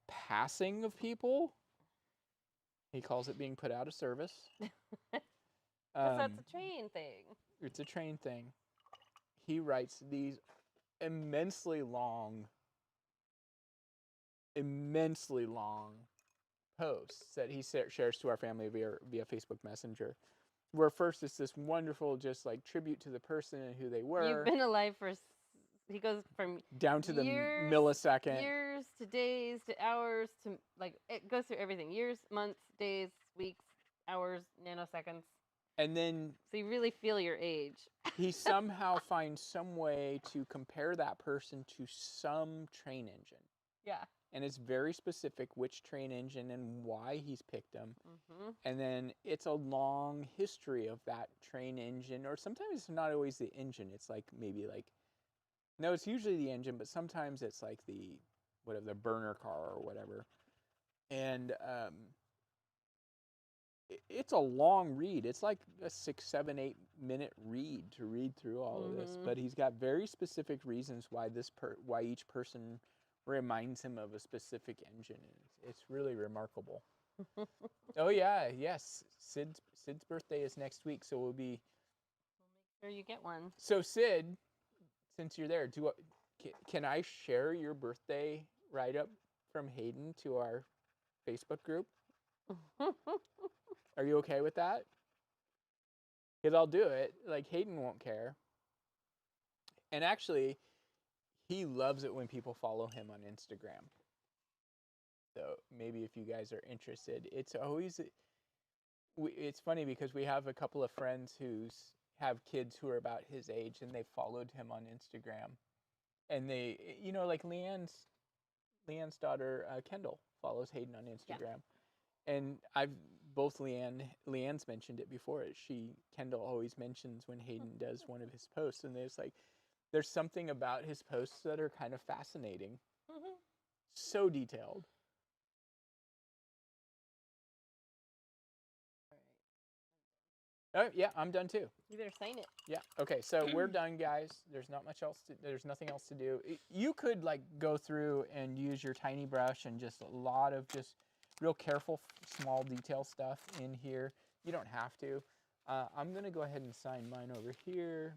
passing of people. He calls it being put out of service. That's a train thing. It's a train thing. He writes these immensely long posts that he shares to our family via Facebook Messenger. Where first it's this wonderful, just like tribute to the person and who they were. You've been alive for. He goes from down to years, the millisecond. Years to days to hours to like it goes through everything. Years, months, days, weeks, hours, nanoseconds. And then so you really feel your age. He somehow finds some way to compare that person to some train engine. Yeah. And it's very specific which train engine and why he's picked them. Mm-hmm. And then it's a long history of that train engine, or sometimes it's not always the engine. It's like maybe like, no, it's usually the engine, but sometimes it's like the burner car or whatever. And it's a long read. It's like a 6, 7, 8 minute read to read through all of this. But he's got very specific reasons why why each person reminds him of a specific engine. It's really remarkable. Oh yeah, yes. Sid's birthday is next week, so we'll be. We'll make sure you get one. So Sid, since you're there, can I share your birthday write-up from Hayden to our Facebook group? Are you okay with that? Because I'll do it. Like, Hayden won't care. And actually, he loves it when people follow him on Instagram. So maybe if you guys are interested, it's funny because we have a couple of friends who have kids who are about his age, and they followed him on Instagram. And they, like Leanne's daughter, Kendall, follows Hayden on Instagram. Yeah. And both Leanne's mentioned it before. Kendall always mentions when Hayden does one of his posts, and there's something about his posts that are kind of fascinating. Mm-hmm. So detailed. Oh yeah, I'm done too. You better sign it. Yeah. Okay. So we're done, guys. There's nothing else to do. You could go through and use your tiny brush and just a lot of just real careful, small detail stuff in here. You don't have to. I'm gonna go ahead and sign mine over here.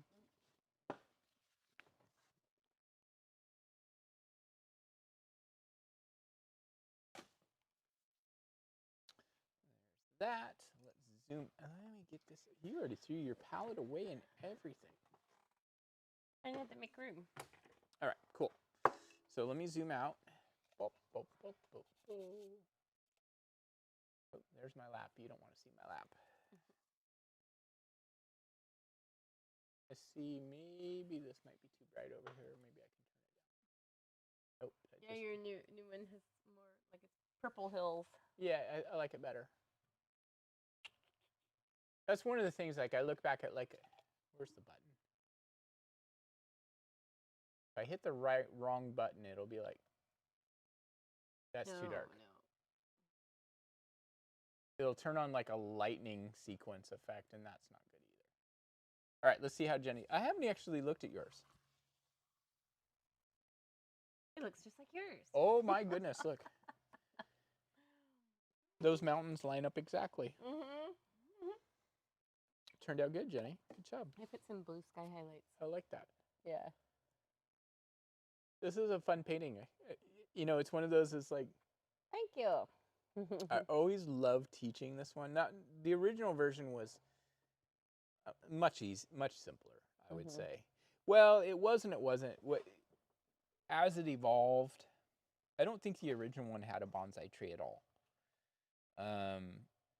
There's that. Let's zoom. Let me get this. You already threw your palette away and everything. I had to make room. All right, cool. So let me zoom out. Oh, there's my lap. You don't want to see my lap. I see maybe this might be too bright over here. Maybe I can turn it down. Nope. Yeah, your new one has more, like, it's purple hills. Yeah, I like it better. That's one of the things, I look back at, where's the button? If I hit the wrong button, it'll be like, that's too dark. No. It'll turn on a lightning sequence effect, and that's not good either. All right, let's see how Jenny. I haven't actually looked at yours. It looks just like yours. Oh my goodness, look. Those mountains line up exactly. Mm-hmm. Turned out good, Jenny. Good job. I put some blue sky highlights. I like that. Yeah. This is a fun painting. It's one of those. It's like. Thank you. I always love teaching this one. Not the original version was much simpler, I would say. Well, it wasn't. As it evolved, I don't think the original one had a bonsai tree at all.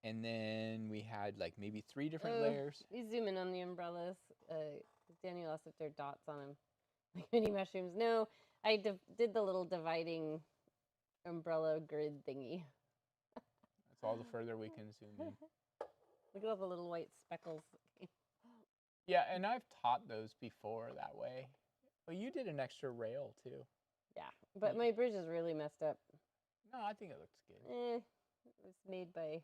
And then we had maybe 3 different layers. You zoom in on the umbrellas. Daniel asked if there are dots on them, like mini mushrooms. No, I did the little dividing umbrella grid thingy. That's all the further we can zoom in. Look at all the little white speckles. Yeah, and I've taught those before that way. Well, you did an extra rail too. Yeah, but my bridge is really messed up. No, I think it looks good. It was made by.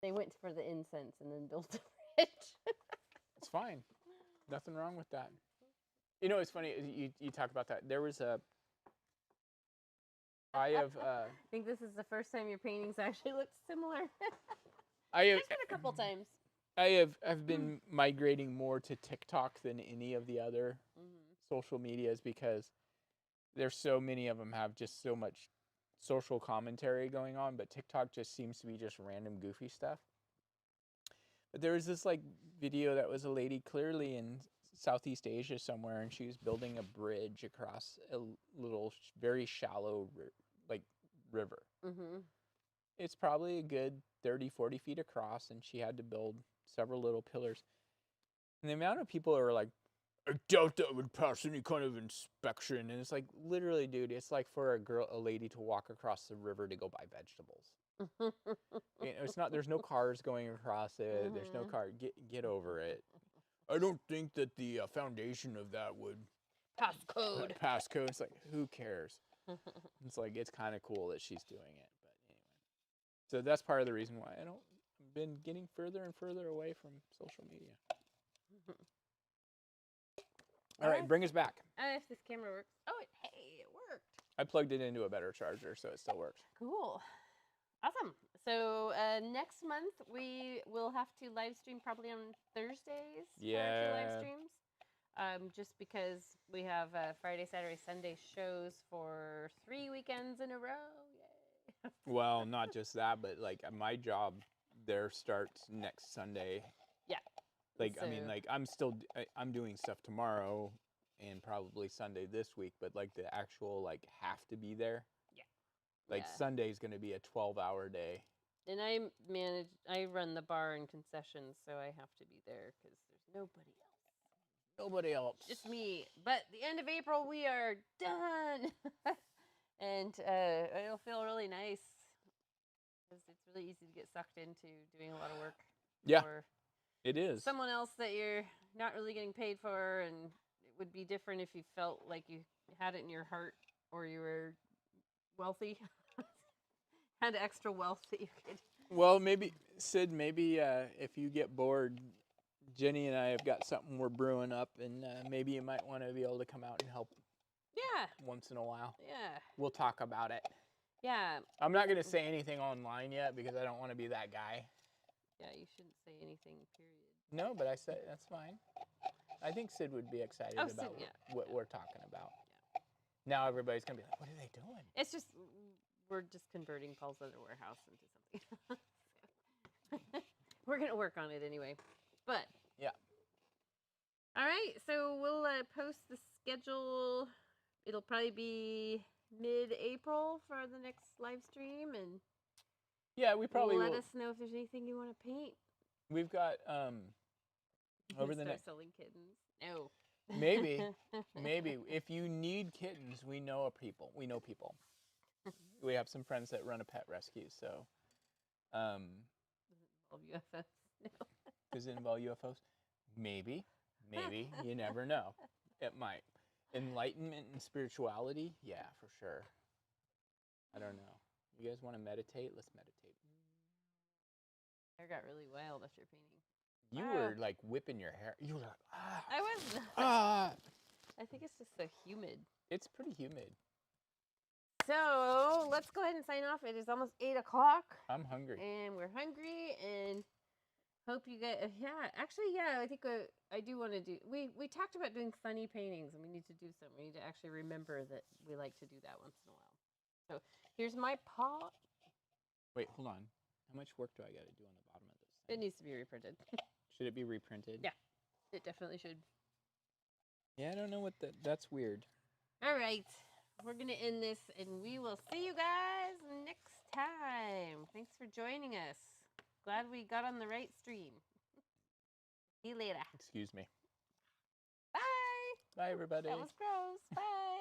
They went for the incense and then built a bridge. It's fine. Nothing wrong with that. It's funny. You talk about that. There was a. I think this is the first time your paintings actually look similar. There's been a couple times. I've been migrating more to TikTok than any of the other social medias because there's so many of them have just so much social commentary going on, but TikTok just seems to be just random goofy stuff. But there was this video that was a lady clearly in Southeast Asia somewhere, and she was building a bridge across a little very shallow river. Mm-hmm. It's probably a good 30-40 feet across, and she had to build several little pillars. And the amount of people are like, I doubt that would pass any kind of inspection. And it's literally, dude, it's like for a lady to walk across the river to go buy vegetables. It's not. There's no cars going across it. Mm-hmm. There's no car. Get over it. I don't think that the foundation of that would pass code. Pass code. It's who cares? It's kind of cool that she's doing it. But anyway, so that's part of the reason why I've been getting further and further away from social media. All right, bring us back. If this camera works. Oh, hey, it I plugged it into a better charger, so it still works. Cool. Awesome. So next month we will have to live stream probably on Thursdays. Yeah. For live streams. Just because we have Friday, Saturday, Sunday shows for 3 weekends in a row. Yay. Well, not just that, but like my job there starts next Sunday. Yeah. Like, So, I mean, like I'm doing stuff tomorrow and probably Sunday this week, but like the actual like have to be there. Yeah. Like Sunday's going to be a 12-hour day. And I run the bar and concessions, so I have to be there because there's nobody else. Nobody else. Just me. But the end of April, we are done. And it'll feel really nice because it's really easy to get sucked into doing a lot of work. Yeah, it is. Someone else that you're not really getting paid for, and it would be different if you felt like you had it in your heart or you were wealthy. Had extra wealth that you could. Well, maybe, Sid, if you get bored, Jenny and I have got something we're brewing up, and maybe you might want to be able to come out and help. Yeah. Once in a while. Yeah. We'll talk about it. Yeah. I'm not going to say anything online yet because I don't want to be that guy. Yeah, you shouldn't say anything, period. No, but I said that's fine. I think Sid would be excited about what we're talking about. Yeah. Now everybody's going to be like, what are they doing? It's just, we're just converting Paul's other warehouse into something. We're going to work on it anyway. But. Yeah. All right, so we'll post the schedule. It'll probably be mid-April for the next live stream, and yeah, we probably let will. us know if there's anything you want to paint. We've got over the next selling kittens. No. Maybe if you need kittens, we know people. We have some friends that run a pet rescue, so. Does it involve UFOs? No. Does it involve UFOs? Maybe. You never know. It might. Enlightenment and spirituality? Yeah, for sure. I don't know. You guys want to meditate? Let's meditate. Hair got really wild after painting. You were like whipping your hair. You were like, ah. I was not. Ah. I think it's just so humid. It's pretty humid. So let's go ahead and sign off. It is almost 8 o'clock. I'm hungry. And we're hungry, and hope you get. I think I do want to do. We talked about doing funny paintings, and we need to do some. We need to actually remember that we like to do that once in a while. So here's my pot. Wait, hold on. How much work do I got to do on the bottom of this thing? It needs to be reprinted. Should it be reprinted? Yeah, it definitely should. Yeah, I don't know what that's weird. All right, we're gonna end this, and we will see you guys next time. Thanks for joining us. Glad we got on the right stream. See you later. Excuse me. Bye. Bye, everybody. That was gross. Bye.